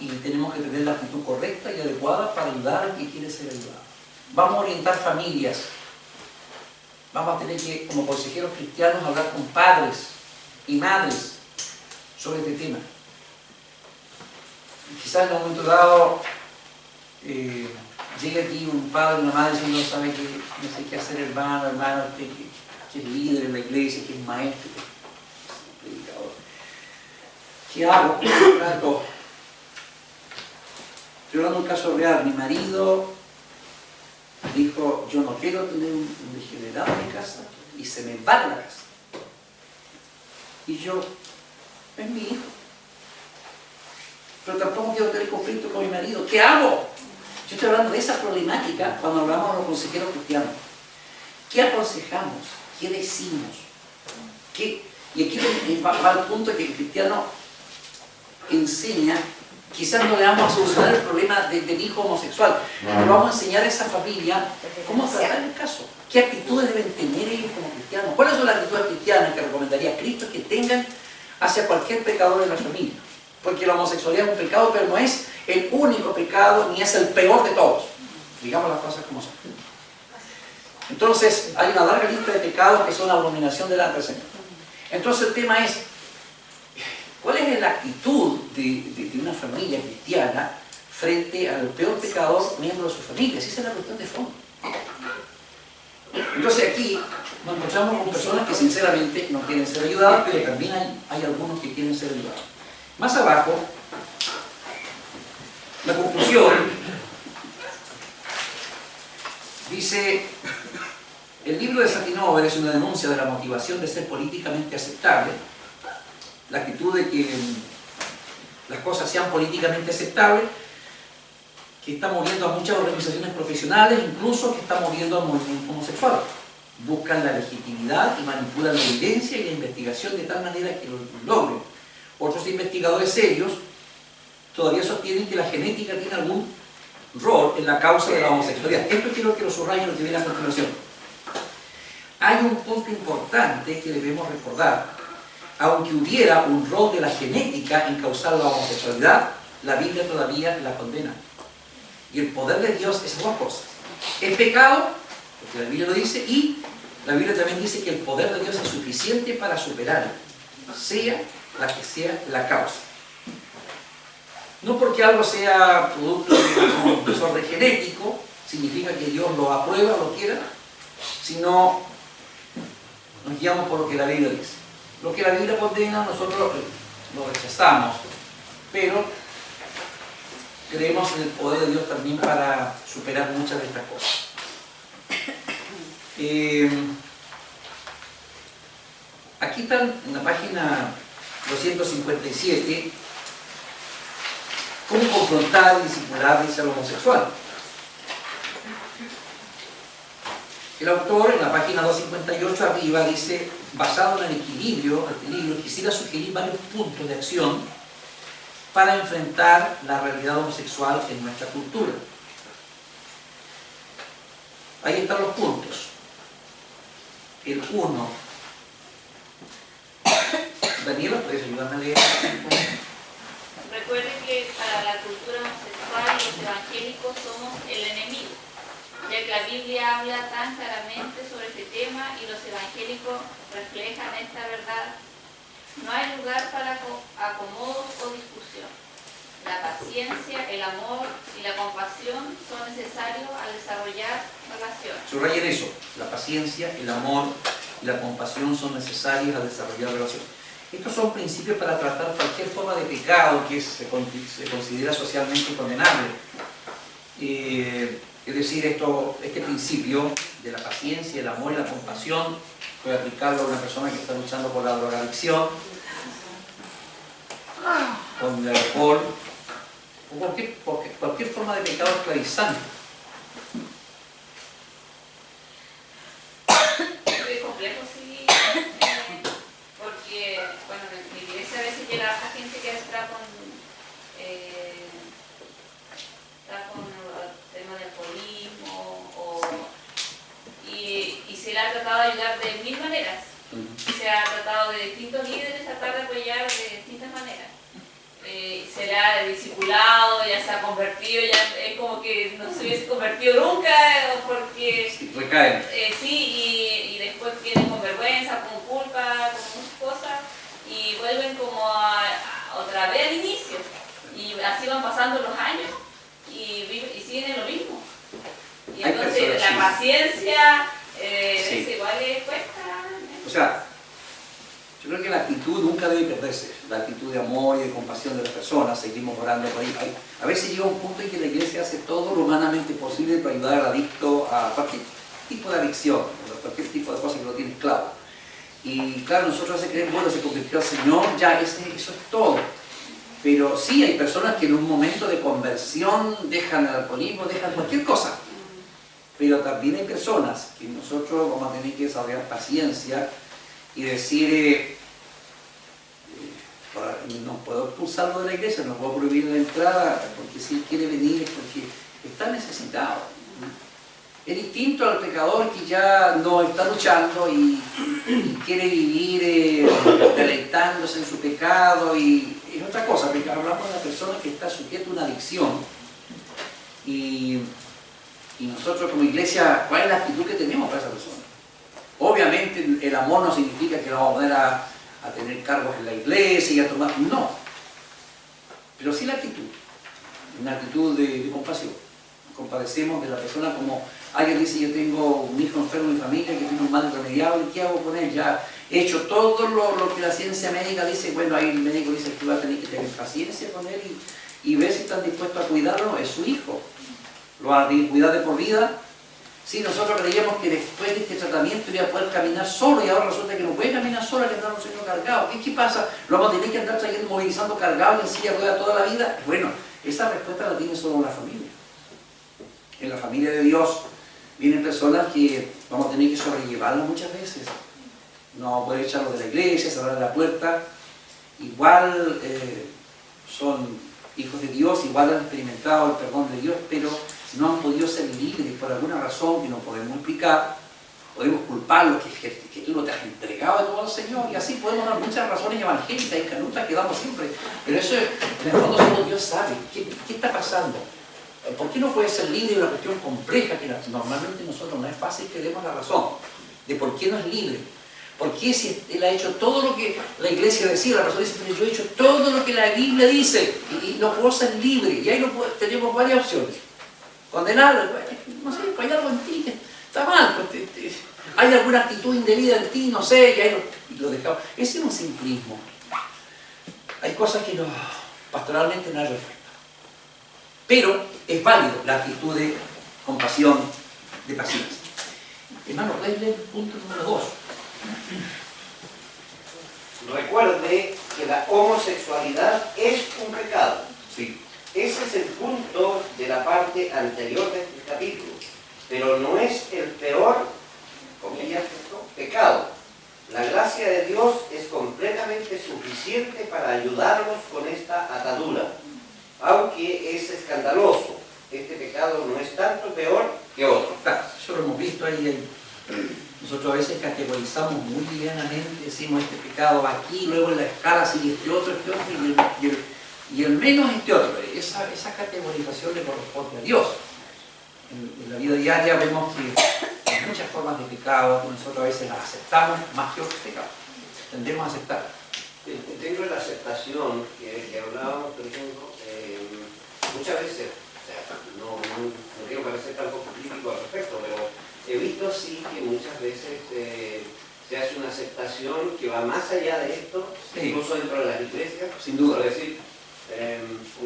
Y tenemos que tener la actitud correcta y adecuada para ayudar al que quiere ser ayudado. Vamos a orientar familias. Vamos a tener que, como consejeros cristianos, hablar con padres y madres sobre este tema. Y quizás en un momento dado llegue aquí un padre y una madre diciendo, sabe que no sé qué hacer, hermano, usted que es líder en la iglesia, que es maestro, que es predicador. ¿Qué hago? ¿Qué trato? Estoy hablando de un caso real. Mi marido dijo, yo no quiero tener un degenerado en mi casa, y se me va de la casa. Y yo, es mi hijo. Pero tampoco quiero tener conflicto con mi marido. ¿Qué hago? Yo estoy hablando de esa problemática cuando hablamos de los consejeros cristianos. ¿Qué aconsejamos? ¿Qué decimos? Y aquí va al punto que el cristiano enseña. Quizás no le vamos a solucionar el problema del hijo homosexual, pero vamos a enseñar a esa familia cómo tratar el caso. ¿Qué actitudes deben tener ellos como cristianos? ¿Cuáles son las actitudes cristianas que recomendaría Cristo que tengan hacia cualquier pecador de la familia? Porque la homosexualidad es un pecado, pero no es el único pecado, ni es el peor de todos. Digamos las cosas como son. Entonces, hay una larga lista de pecados que son abominación delante del Señor. Entonces, el tema es, ¿cuál es la actitud de una familia cristiana frente al peor pecador miembro de su familia? Esa es la cuestión de fondo. Entonces aquí nos encontramos con personas que sinceramente no quieren ser ayudadas, pero también hay algunos que quieren ser ayudados. Más abajo, la conclusión dice: el libro de Satinover es una denuncia de la motivación de ser políticamente aceptable, la actitud de que las cosas sean políticamente aceptables, que está moviendo a muchas organizaciones profesionales, incluso que está moviendo al movimiento homosexual. Buscan la legitimidad y manipulan la evidencia y la investigación de tal manera que lo logren. Otros investigadores serios todavía sostienen que la genética tiene algún rol en la causa de la homosexualidad. Esto quiero que lo subrayen lo que viene a continuación. Hay un punto importante que debemos recordar. Aunque hubiera un rol de la genética en causar la homosexualidad, la Biblia todavía la condena. Y el poder de Dios es dos cosas. Es pecado, porque la Biblia lo dice, y la Biblia también dice que el poder de Dios es suficiente para superarlo, sea la que sea la causa. No porque algo sea producto de un desorden genético, significa que Dios lo aprueba, lo quiera, sino nos guiamos por lo que la Biblia dice. Lo que la Biblia condena, nosotros lo rechazamos, pero creemos en el poder de Dios también para superar muchas de estas cosas. Aquí están en la página 257 cómo confrontar y disciplinar el ser homosexual. El autor en la página 258 arriba dice: basado en el equilibrio, quisiera sugerir varios puntos de acción para enfrentar la realidad homosexual en nuestra cultura. Ahí están los puntos. El 1. Daniela, ¿puedes ayudarme a leer? Recuerden que para la cultura homosexual los evangélicos somos el enemigo, ya que la Biblia habla tan claramente sobre este tema y los evangélicos reflejan esta verdad. No hay lugar para acomodos o discusión. La paciencia, el amor y la compasión son necesarios al desarrollar relaciones. Subrayen eso. La paciencia, el amor y la compasión son necesarios al desarrollar relaciones. Estos son principios para tratar cualquier forma de pecado que se considera socialmente condenable. Es decir, este principio de la paciencia, el amor y la compasión, puede aplicarlo a una persona que está luchando por la drogadicción, con el alcohol, o cualquier forma de pecado esclavizante. Es complejo, sí, porque, bueno, en mi iglesia a veces llega a gente que está con el tema del alcoholismo, y se le ha tratado de ayudar de mil maneras. Se ha tratado de distintos líderes tratar de apoyar de distintas maneras. Se le ha discipulado, ya se ha convertido, ya es como que no se hubiese convertido nunca, porque Recaen. sí, y después vienen con vergüenza, con culpa, con muchas cosas, y vuelven como a otra vez al inicio, y así van pasando los años y siguen en lo mismo. Y Hay entonces personas, la paciencia Sí. igual le cuesta. O sea, yo creo que la actitud nunca debe perderse, la actitud de amor y de compasión de las personas. Seguimos orando por ahí. A veces llega un punto en que la iglesia hace todo lo humanamente posible para ayudar al adicto a cualquier tipo de adicción, a cualquier tipo de cosa que lo tiene esclavo. Y claro, nosotros hace creer, bueno, se convirtió al Señor, ya eso es todo. Pero sí hay personas que en un momento de conversión dejan el alcoholismo, dejan cualquier cosa. Pero también hay personas que nosotros vamos a tener que desarrollar paciencia y decir, no puedo expulsarlo de la iglesia, no puedo prohibir la entrada, porque si él quiere venir es porque está necesitado. Es distinto al pecador que ya no está luchando y quiere vivir deleitándose en su pecado, y es otra cosa, porque hablamos de una persona que está sujeta a una adicción. Y nosotros como iglesia, ¿cuál es la actitud que tenemos para esa persona? Obviamente el amor no significa que lo vamos a poner a tener cargos en la iglesia y a tomar, no. Pero sí la actitud, una actitud de compasión, compadecemos de la persona como alguien dice, yo tengo un hijo enfermo en mi familia que tiene un mal irremediable, ¿qué hago con él? Ya he hecho todo lo que la ciencia médica dice, bueno, ahí el médico dice que va a tener que tener paciencia con él y ver si están dispuestos a cuidarlo, es su hijo. Lo va a cuidar de por vida. Sí, nosotros creíamos que después de este tratamiento iba a poder caminar solo y ahora resulta que no puede caminar solo, que andar un sueño cargado. ¿Qué pasa? ¿Lo vamos a tener que andar trayendo, movilizando cargado y en silla de ruedas toda la vida? Bueno, esa respuesta la tiene solo la familia. En la familia de Dios vienen personas que vamos a tener que sobrellevarlas muchas veces. No vamos a poder echarlos de la iglesia, cerrar la puerta. Igual son hijos de Dios, igual han experimentado el perdón de Dios, pero no han podido ser libres por alguna razón que no podemos explicar. Podemos culparlos, que tú no te has entregado a todo el Señor, y así podemos dar muchas razones evangélicas y canutas que damos siempre. Pero eso, en el fondo, solo Dios sabe. ¿Qué está pasando? ¿Por qué no puede ser libre de una cuestión compleja que normalmente nosotros no es fácil que demos la razón de por qué no es libre? ¿Por qué si él ha hecho todo lo que la iglesia decía? La persona dice, pero yo he hecho todo lo que la Biblia dice y no puedo ser libre. Y ahí tenemos varias opciones. Condenarlo, no sé, pues hay algo en ti que está mal, pues, hay alguna actitud indebida en ti, no sé, y ahí lo dejamos. Ese es un simplismo. Hay cosas que pastoralmente no hay respuesta. Pero es válido la actitud de compasión, de paciencia. Hermano, ¿puedes leer el punto número 2? Recuerde que la homosexualidad es un pecado. Sí. Ese es el punto de la parte anterior de este capítulo. Pero no es el peor, comillas, pecado. La gracia de Dios es completamente suficiente para ayudarnos con esta atadura. Aunque es escandaloso, este pecado no es tanto peor que otro. Claro, eso lo hemos visto ahí. Nosotros a veces categorizamos muy livianamente, decimos este pecado va aquí, luego en la escala sigue este otro, y el menos este otro. Esa categorización le corresponde a Dios. En la vida diaria vemos que hay muchas formas de pecado, que nosotros a veces las aceptamos más que otros pecados. Tendemos a aceptar. Dentro de la aceptación que hablábamos, por ejemplo, muchas veces, o sea, no quiero parecer tampoco crítico al respecto, pero he visto sí que muchas veces se hace una aceptación que va más allá de esto, sí, incluso dentro de las iglesias. Sin duda. Por decir,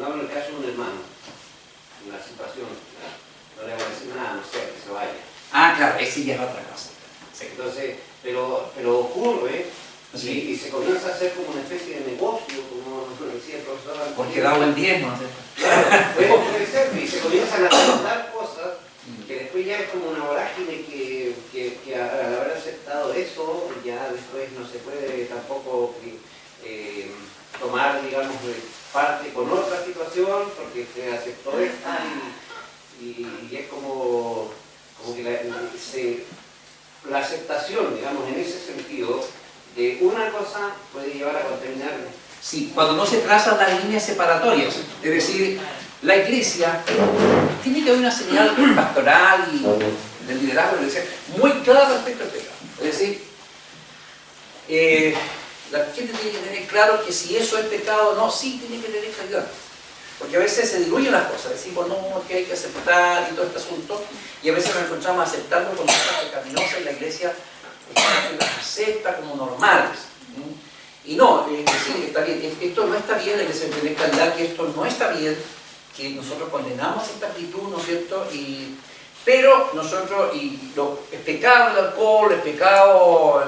hablo en el caso de un hermano, en una situación, no le voy a decir nada, no sé, que se vaya. Ah, claro, ese ya es otra cosa. Sí. Entonces, pero ocurre. Sí, y se comienza a hacer como una especie de negocio, como decía el profesor Antonio. Porque da buen diezmo, ¿no? Claro, puede ser, y se comienzan a aceptar cosas que después ya es como una vorágine que al haber aceptado eso, ya después no se puede tampoco tomar, digamos, parte con otra situación, porque se aceptó esta y es como que la aceptación, digamos, en ese sentido, de una cosa puede llevar a contaminar. Sí, cuando no se trazan las líneas separatorias, es decir, la iglesia tiene que haber una señal pastoral y del liderazgo de la iglesia muy clara respecto al pecado. Es decir, la gente tiene que tener claro que si eso es pecado o no, sí tiene que tener claridad. Porque a veces se diluyen las cosas, decimos no, que hay que aceptar y todo este asunto, y a veces nos encontramos aceptando como cosas pecaminosas y la iglesia las acepta como normales. Y no, sí, está bien, esto no está bien, hay que tener claridad que esto no está bien, que nosotros condenamos esta actitud, ¿no es cierto? Pero nosotros, es pecado el alcohol, es pecado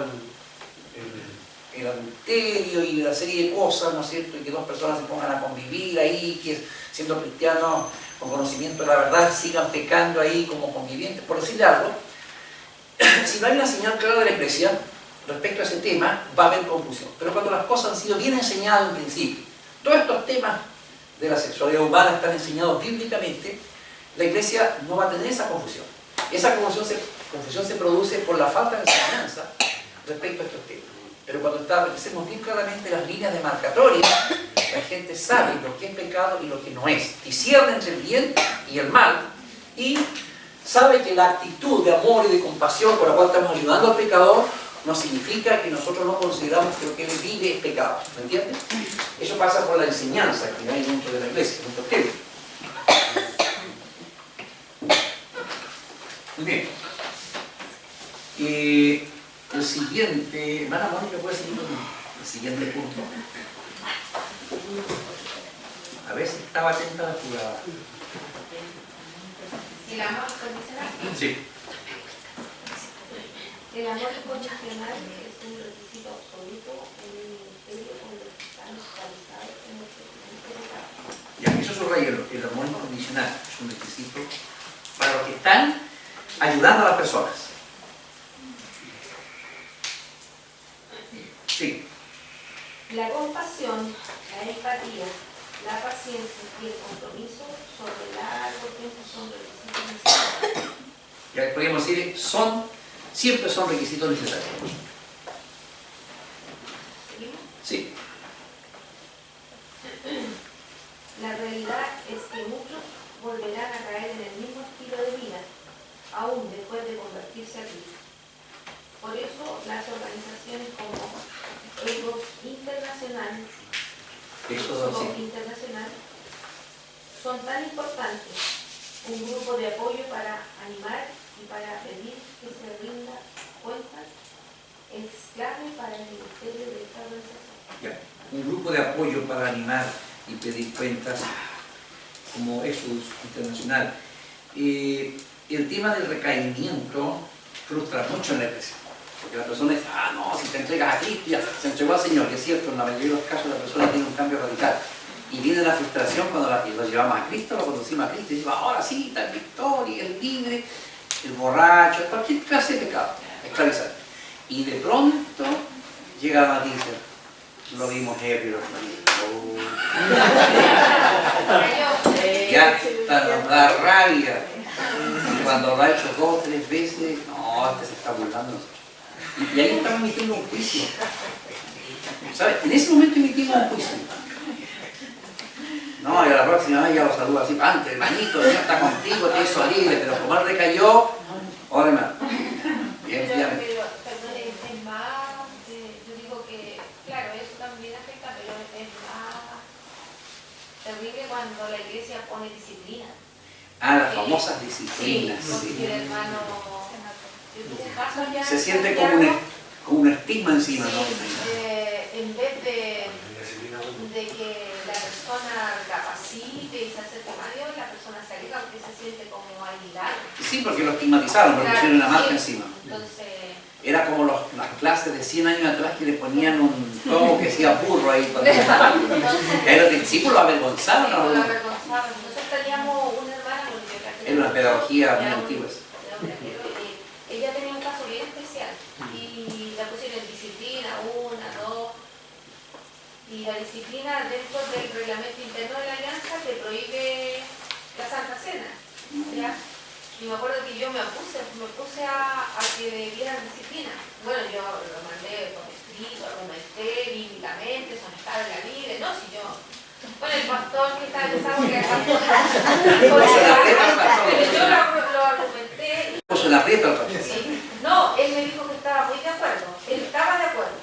el adulterio y una serie de cosas, ¿no es cierto? Y que dos personas se pongan a convivir ahí, que siendo cristianos con conocimiento de la verdad sigan pecando ahí como convivientes, por decirle algo. Si no hay una señal clara de la iglesia respecto a ese tema, va a haber confusión. Pero cuando las cosas han sido bien enseñadas en principio, todos estos temas de la sexualidad humana están enseñados bíblicamente, la iglesia no va a tener esa confusión. Esa confusión se produce por la falta de enseñanza respecto a estos temas. Pero cuando establecemos bien claramente las líneas demarcatorias, la gente sabe lo que es pecado y lo que no es. Discierne entre el bien y el mal, y sabe que la actitud de amor y de compasión con la cual estamos ayudando al pecador no significa que nosotros no consideramos que lo que él vive es pecado. ¿Me entiendes? Eso pasa por la enseñanza que hay dentro de la iglesia, en estos temas. Muy bien. El siguiente, hermana Mónica, ¿puede seguir con el siguiente punto? A ver si estaba atenta a la jugada. El amor incondicional. Sí. El amor incondicional es un requisito absoluto en el ministerio cuando estamos realizados en nuestro ministerio. Ya, eso subraya el amor incondicional, es un requisito para los que están ayudando a las personas. Sí. La compasión, la empatía, la paciencia y el compromiso sobre largo tiempo son requisitos necesarios. Ya podríamos decir, siempre son requisitos necesarios. ¿Seguimos? Sí. La realidad es que muchos volverán a caer en el mismo estilo de vida, aún después de convertirse a Cristo. Por eso las organizaciones como EGOS Internacional, Internacional son tan importantes. Un grupo de apoyo para animar y para pedir que se rinda cuentas es clave para el ministerio de esta organización. Ya. Un grupo de apoyo para animar y pedir cuentas como EGOS Internacional. El tema del recaimiento frustra mucho en la iglesia. Porque la persona dice, no, si te entregas a Cristo, ya, se entregó al Señor, que es cierto, en la mayoría de los casos la persona tiene un cambio radical. Y viene la frustración cuando lo llevamos a Cristo, lo conducimos a Cristo, y dice, ahora sí, está en victoria, el libre, el borracho, cualquier clase de pecado, esclavizar. Y de pronto llega la noticia, lo vimos ebrio, ya nos da rabia. Y cuando lo ha hecho 2 o 3 veces, no, este se está burlando de nosotros. Y ahí estamos emitiendo un juicio. ¿Sabes? En ese momento emitimos un juicio. No, y a la próxima vez ya lo saludo así, antes, hermanito, el Señor está contigo, te hizo libre, pero como él recayó, ahora hermano. Bien, Pero, bien. perdón, es más, yo digo que, claro, eso también afecta, pero es más terrible cuando la iglesia pone disciplina. Las famosas disciplinas. Sí, porque el hermano Se siente como un estigma encima, ¿no? En vez de que la persona capacite y se acerque a Dios, la persona se aleja porque se siente como aislada. Sí, porque lo estigmatizaron, porque pusieron una marca sí. encima. Entonces, Era como las clases de 100 años atrás que le ponían un tomo que decía burro ahí. Ahí los discípulos lo avergonzaban. lo avergonzaban. Nosotros teníamos una hermana, Era una pedagogía muy antigua. Ella tenía un caso bien especial y la pusieron en disciplina, 1, 2. Y la disciplina dentro del reglamento interno de la alianza te prohíbe la Santa Cena, ¿ya? Y me acuerdo que yo me puse a que debieran disciplina. Bueno, yo lo mandé por escrito, argumenté bíblicamente, eso no estaba en la Biblia, no, si yo... Bueno, el pastor que estaba pensando que acá... Pero yo lo argumenté... Puso la aprieta al pastor. Sí. No, él me dijo que estaba muy de acuerdo, él estaba de acuerdo.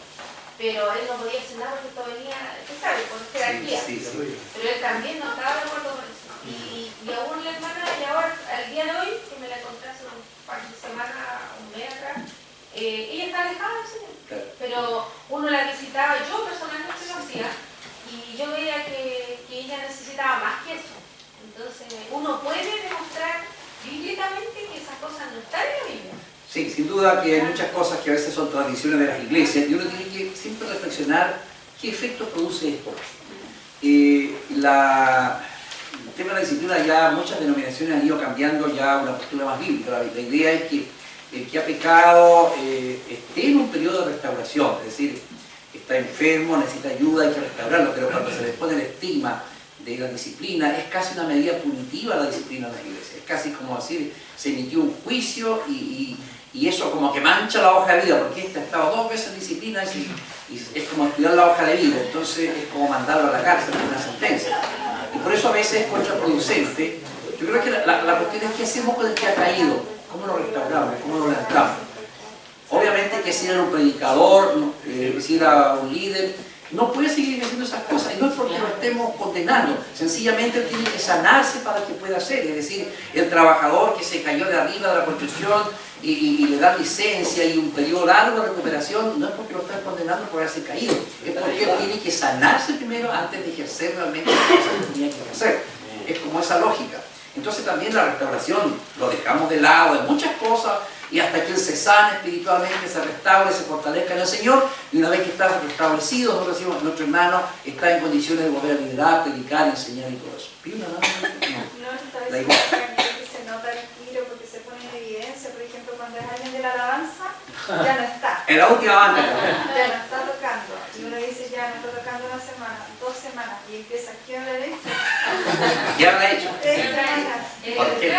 Pero él no podía hacer nada porque esto venía, usted sabe, por jerarquía. Sí. Pero él también no estaba de acuerdo con eso. Y aún la hermana, y ahora, al día de hoy, que me la encontré hace un par de semanas, un mes atrás, ella está alejada del Señor. Claro. Pero uno la visitaba, yo personalmente lo hacía, y yo veía que ella necesitaba más que eso. Entonces, uno puede demostrar bíblicamente que esas cosas no están en la Biblia. Sí, sin duda que hay muchas cosas que a veces son tradiciones de las iglesias y uno tiene que siempre reflexionar qué efecto produce esto. El tema de la disciplina, ya muchas denominaciones han ido cambiando ya una postura más bíblica. La idea es que el que ha pecado esté en un periodo de restauración, es decir, está enfermo, necesita ayuda, hay que restaurarlo, pero cuando se les pone el estigma de la disciplina, es casi una medida punitiva la disciplina en las iglesias. Es casi como decir, se emitió un juicio y eso como que mancha la hoja de vida, porque este ha estado 2 veces en disciplina y es como estudiar la hoja de vida, entonces es como mandarlo a la cárcel con una sentencia. Y por eso a veces es contraproducente. Yo creo que la cuestión es qué hacemos con el que ha caído, cómo lo restauramos, cómo lo levantamos. Obviamente que si era un predicador, si era un líder, no puede seguir haciendo esas cosas, y no es porque lo estemos condenando, sencillamente él tiene que sanarse para que pueda hacer. Es decir, el trabajador que se cayó de arriba de la construcción y le da licencia y un periodo largo de recuperación, no es porque lo están condenando por haberse caído, es porque él tiene que sanarse primero antes de ejercer realmente las cosas que tenía que hacer. Es como esa lógica. Entonces también la restauración lo dejamos de lado en muchas cosas, y hasta que él se sane espiritualmente, se restaure, se fortalezca en el Señor, y una vez que está restablecido, nosotros decimos que nuestro hermano está en condiciones de volver a liderar, predicar, enseñar y todo eso. ¿Pide una mano? No, está diciendo que se nota el tiro porque se pone en evidencia, por ejemplo, cuando es alguien de la alabanza, ya no está. En la última banda. Ya no está tocando. Y uno dice, ya no está tocando una semana, 2 semanas, y empieza, ¿qué habrá hecho? Ya lo ha hecho. 3 semanas. ¿Por qué?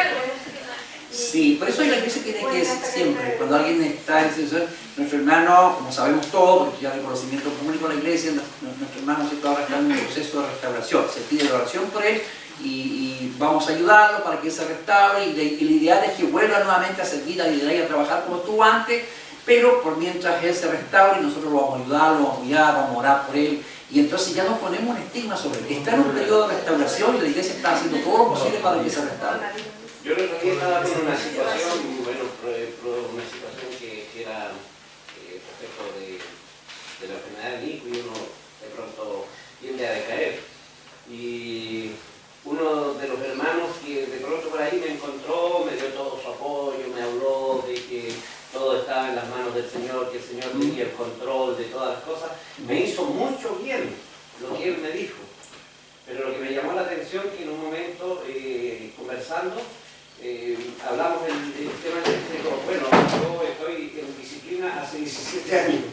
Sí, por eso la iglesia tiene que decir siempre, cuando alguien está en situación, nuestro hermano, como sabemos todos, porque ya hay conocimiento público en la iglesia, nuestro hermano se está ahora en un proceso de restauración, se pide la oración por él y vamos a ayudarlo para que él se restaure, y el ideal es que vuelva nuevamente a servir, a liderar y a trabajar como estuvo antes, pero por mientras él se restaure, nosotros lo vamos a ayudar, lo vamos a apoyar, vamos a orar por él, y entonces ya nos ponemos un estigma sobre él. Está en un periodo de restauración y la iglesia está haciendo todo lo posible para que se restaure. Yo el otro día estaba con una situación, bueno, una situación que era respecto de la enfermedad de Nico, y uno de pronto tiende a decaer. Y uno de los hermanos que de pronto por ahí me encontró, me dio todo su apoyo, me habló de que todo estaba en las manos del Señor, que el Señor tenía el control de todas las cosas. Me hizo mucho bien lo que él me dijo. Pero lo que me llamó la atención que en un momento, conversando, hablamos del tema eléctrico. Bueno, yo estoy en disciplina hace 17 años.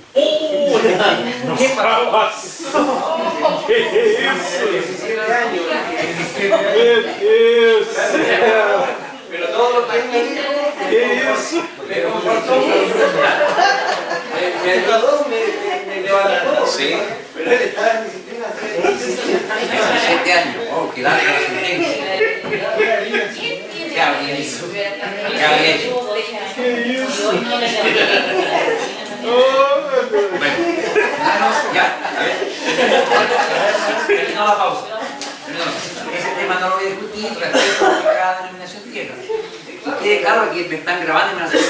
¿Qué pasó? ¿Qué es eso? 17 años. ¿Qué es? Pero todo lo que él me dijo, ¿Qué es eso? me confortó mucho. Me ayudó, me levantó. Sí. Pero él estaba en disciplina hace 17 años. Oh, qué larga la sentencia. ¿Qué habría hecho? ¿Qué habría hecho? Bueno, ya, a ver. Terminó la pausa. Ese tema no lo voy a discutir, respeto a lo que cada denominación tiene. Y quede claro que me están grabando y me hacen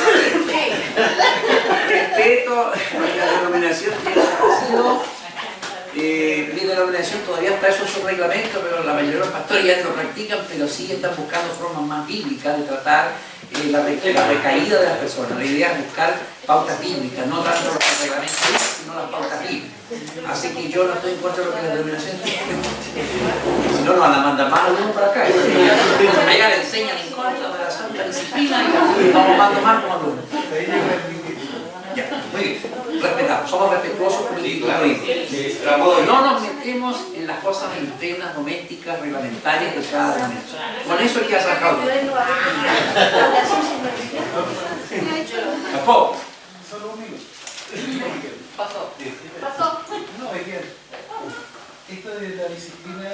respeto a la denominación que ha sido. Mi denominación todavía está eso en su reglamento, pero la mayoría de los pastores ya lo practican, pero sí están buscando formas más bíblicas de tratar la recaída de las personas. La idea es buscar pautas bíblicas, no tanto los reglamentos, sino las pautas bíblicas. Así que yo no estoy en contra de lo que la denominación tiene. Si no, nos van a mandar más algunos para acá. Allá le enseñan en contra de la santa disciplina y vamos mandando más como alumnos. Ya, muy bien. Respetamos, somos respetuosos con el título. No nos metemos en las cosas internas, domésticas, reglamentarias de cada denominación. Con eso hay que arrancar. Tampoco. Solo un minuto. Pasó. No, es que esto de la disciplina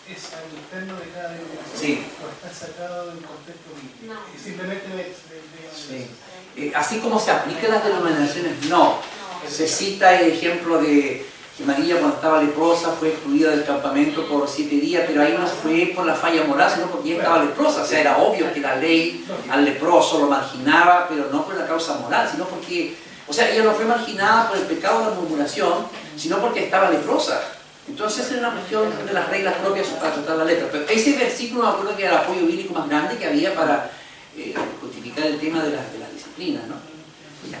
es algo interno de cada denominación. Sí. No está sacado del contexto bíblico. No. Simplemente de Sí. Así como se aplica en las denominaciones, no. Se cita el ejemplo de que María, cuando estaba leprosa, fue excluida del campamento por 7 días, pero ahí no fue por la falla moral, sino porque ella estaba leprosa. O sea, era obvio que la ley al leproso lo marginaba, pero no por la causa moral, sino porque, o sea, ella no fue marginada por el pecado de la murmuración, sino porque estaba leprosa. Entonces era una cuestión de las reglas propias para tratar la letra. Pero ese versículo me acuerdo que era el apoyo bíblico más grande que había para justificar el tema de la disciplina, ¿no? Ya.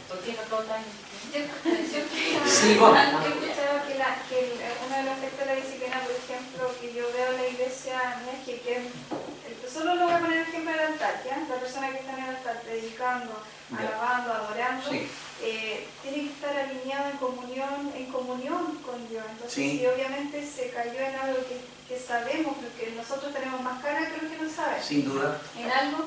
¿Por qué no tocan? Sí, bueno. Yo he escuchado que uno de los efectos de la disciplina, por ejemplo, que yo veo en la iglesia, no es que solo lo voy a poner el ejemplo del altar, ¿ya? La persona que está en el altar predicando, alabando, adorando, Sí. tiene que estar alineado en comunión con Dios. Entonces, Sí. si obviamente se cayó en algo que sabemos, porque nosotros tenemos más cara que los que no saben, Sin duda. en algo,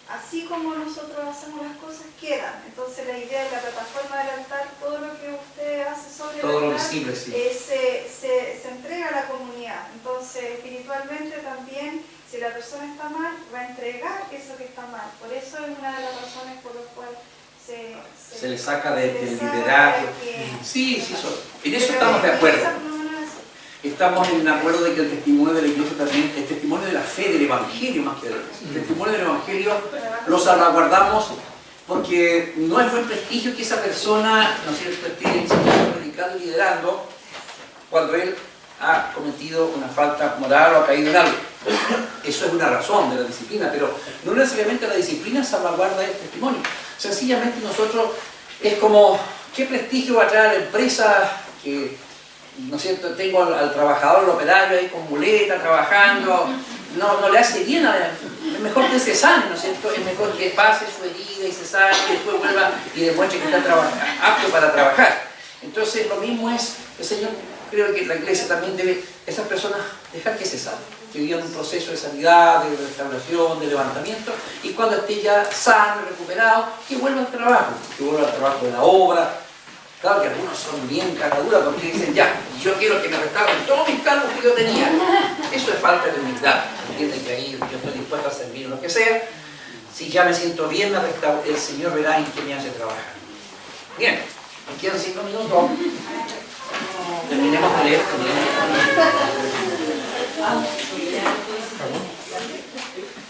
así como nosotros hacemos las cosas, quedan. Entonces la idea de la plataforma del altar, todo lo que usted hace sobre Todo el lo altar, visible, sí. se entrega a la comunidad. Entonces espiritualmente también, si la persona está mal, va a entregar eso que está mal. Por eso es una de las razones por las cuales Se le saca del se le saca liderazgo. que- Sí, en eso estamos de acuerdo. Estamos en acuerdo de que el testimonio de la iglesia también, el testimonio de la fe, del evangelio más que del el testimonio del evangelio lo salvaguardamos porque no es buen prestigio que esa persona, no es cierto, esté enseñando, predicando y liderando cuando él ha cometido una falta moral o ha caído en algo. Eso es una razón de la disciplina, pero no necesariamente la disciplina salvaguarda el testimonio. Sencillamente nosotros es como, ¿qué prestigio va a traer a la empresa que, no es cierto, tengo al trabajador, al operario ahí con muleta trabajando? No le hace bien, es mejor que se sane, ¿no es cierto? Es mejor que pase su herida y se sane y después vuelva y demuestre que está apto para trabajar. Entonces lo mismo es, el Señor, creo que la iglesia también debe, esas personas, dejar que se sanen, que vivan un proceso de sanidad, de restauración, de levantamiento, y cuando esté ya sano y recuperado, que vuelva al trabajo de la obra. Claro que algunos son bien cataduras porque dicen, ya, yo quiero que me restauren todos mis cargos que yo tenía. Eso es falta de humildad. Entienden que ahí yo estoy dispuesto a servir lo que sea. Si ya me siento bien, el Señor verá en qué me hace trabajar. Bien, me quedan 5 minutos. Terminemos de leer.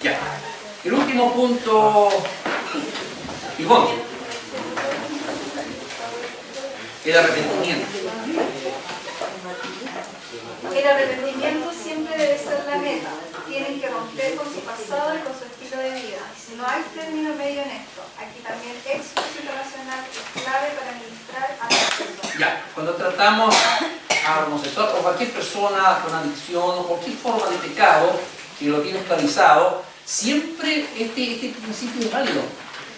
Ya. El último punto, Ivonne, el arrepentimiento. El arrepentimiento siempre debe ser la meta. Tienen que romper con su pasado y con su estilo de vida. Si no hay término medio en esto, aquí también éxito internacional es clave para administrar a las personas. Ya, cuando tratamos a homosexual o cualquier persona con adicción o cualquier forma de pecado que lo tiene esclavizado, siempre este principio es válido.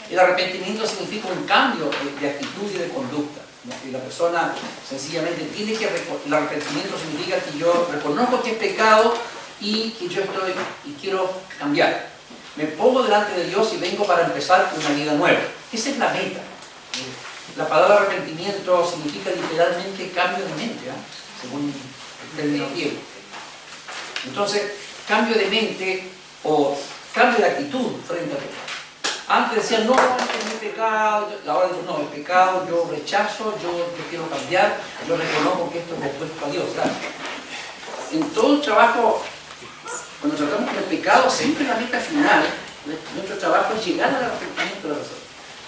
El arrepentimiento significa un cambio de actitud y de conducta. Y la persona sencillamente tiene que, el arrepentimiento significa que yo reconozco que es pecado y que yo estoy y quiero cambiar. Me pongo delante de Dios y vengo para empezar una vida nueva. Esa es la meta. La palabra arrepentimiento significa literalmente cambio de mente, según el término griego. Entonces, cambio de mente o cambio de actitud frente al pecado. Antes decían, no, esto no es pecado, ahora dicen, no, es pecado, yo rechazo, yo quiero cambiar, yo reconozco que esto es opuesto a Dios. ¿Verdad? En todo el trabajo, cuando tratamos con el pecado, siempre la meta final, nuestro trabajo es llegar al arrepentimiento de la persona.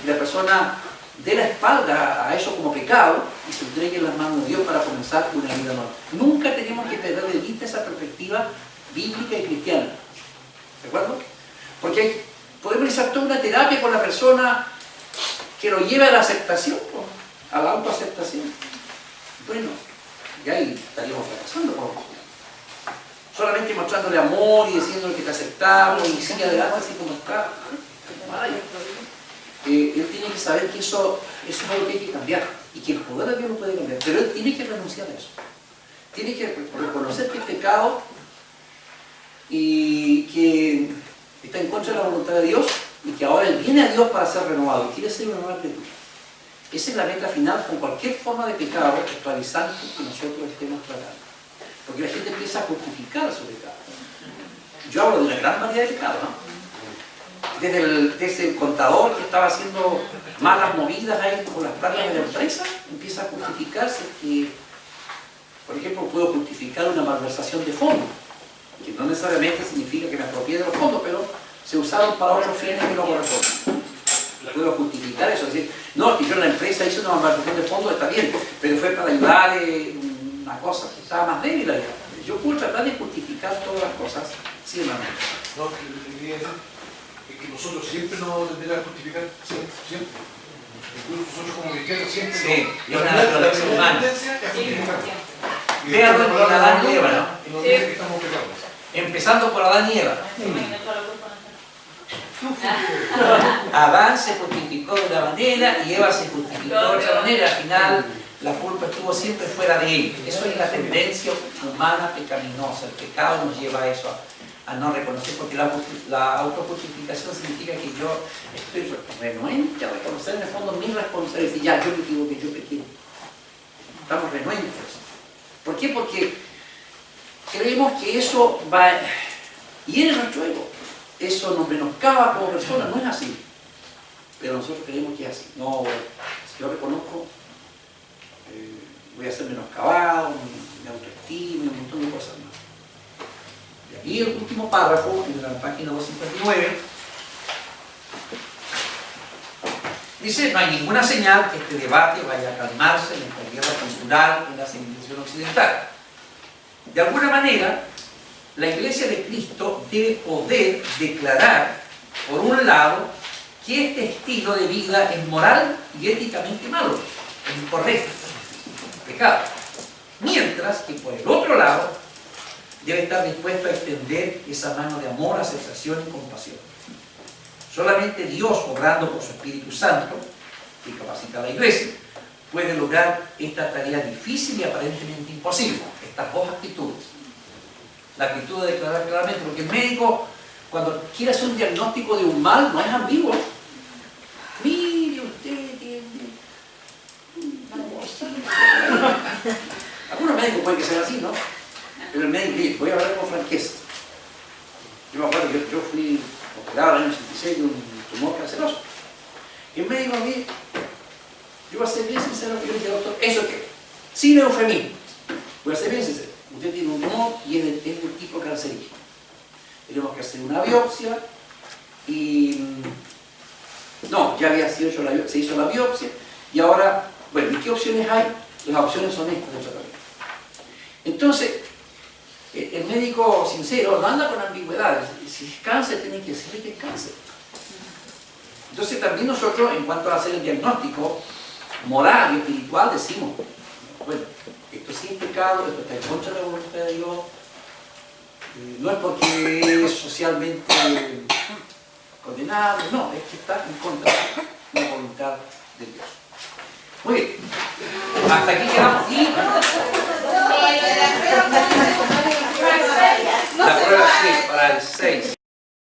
Y la persona dé la espalda a eso como pecado y se entregue en las manos de Dios para comenzar una vida nueva. Nunca tenemos que perder de vista esa perspectiva bíblica y cristiana. ¿De acuerdo? Porque podemos realizar toda una terapia con la persona que lo lleve a la aceptación, a la autoaceptación. Bueno, y ahí estaríamos fracasando. Solamente mostrándole amor y diciéndole que te aceptamos y sigue adelante así como está. Él tiene que saber que eso es algo que hay que cambiar y que el poder de Dios lo puede cambiar, pero él tiene que renunciar a eso. Tiene que reconocer que es pecado y que está en contra de la voluntad de Dios y que ahora él viene a Dios para ser renovado y quiere ser una nueva criatura. Esa es la meta final con cualquier forma de pecado actualizante que nosotros estemos tratando. Porque la gente empieza a justificar su pecado. Yo hablo de una gran variedad de pecados, ¿no? Desde el contador que estaba haciendo malas movidas ahí con las platas de la empresa, empieza a justificarse que, por ejemplo, puedo justificar una malversación de fondos, que no necesariamente significa que me apropié de los fondos, pero se usaron para otros fines que no corresponden. Puedo justificar eso, es decir, no, que yo en la empresa hice una malversación de fondos, está bien, pero fue para ayudar una cosa que estaba más débil allá. Yo puedo tratar de justificar todas las cosas, sí, hermano. No, que quería decir que nosotros siempre nos tendremos que justificar, siempre. Incluso nosotros como cristianos siempre. Sí, y la una tendencia humana. es justificar. Y Véanlo después en Adán y hablamos Eva, ¿no? y nos dice que estamos pecados. Empezando por Adán y Eva. Adán se justificó de una manera y Eva se justificó de otra manera. Al final, la culpa estuvo siempre fuera de él. Eso es la tendencia humana pecaminosa. El pecado nos lleva a eso, a no reconocer, porque la autojustificación significa que yo estoy renuente a reconocer en el fondo mi responsabilidad. Y ya, yo me equivoqué, yo pequé. Estamos renuentes. ¿Por qué? Porque creemos que eso va y hiere nuestro ego. Eso nos menoscaba como persona, no es así. pero nosotros creemos que es así. No, si yo reconozco, voy a ser menoscabado, mi autoestima, un montón de cosas más. Y el último párrafo, en la página 259, dice: no hay ninguna señal que este debate vaya a calmarse en esta guerra cultural en la civilización occidental. De alguna manera, la Iglesia de Cristo debe poder declarar, por un lado, que este estilo de vida es moral y éticamente malo, es incorrecto, es pecado. Mientras que por el otro lado, debe estar dispuesto a extender esa mano de amor, aceptación y compasión. Solamente Dios, obrando por su Espíritu Santo, que capacita a la Iglesia, puede lograr esta tarea difícil y aparentemente imposible, estas dos actitudes. La actitud de declarar claramente, porque el médico, cuando quiere hacer un diagnóstico de un mal, no es ambiguo. Mire, usted tiene... Algunos médicos pueden que ser así, ¿no? Pero el médico, voy a hablar con franqueza. Yo me acuerdo que yo fui operado en el año 86 de un tumor canceroso. Y el médico a mí, yo voy a ser bien sincero, yo le dije: doctor, ¿eso qué? Sin eufemismo. Voy a ser bien sincero. Usted tiene un tumor y es de tipo cancerígeno. Tenemos que hacer una biopsia y... No, ya había sido se hizo la biopsia y ahora, bueno, ¿y qué opciones hay? Las opciones son estas de tratamiento. Entonces, el médico sincero no anda con ambigüedades. Si es cáncer, tiene que decirle que es cáncer. Entonces también nosotros, en cuanto a hacer el diagnóstico moral y espiritual, decimos: bueno, esto sí es pecado, esto está en contra de la voluntad de Dios, no es porque es socialmente condenable, no, es que está en contra de la voluntad de Dios. Muy bien, hasta aquí quedamos. Y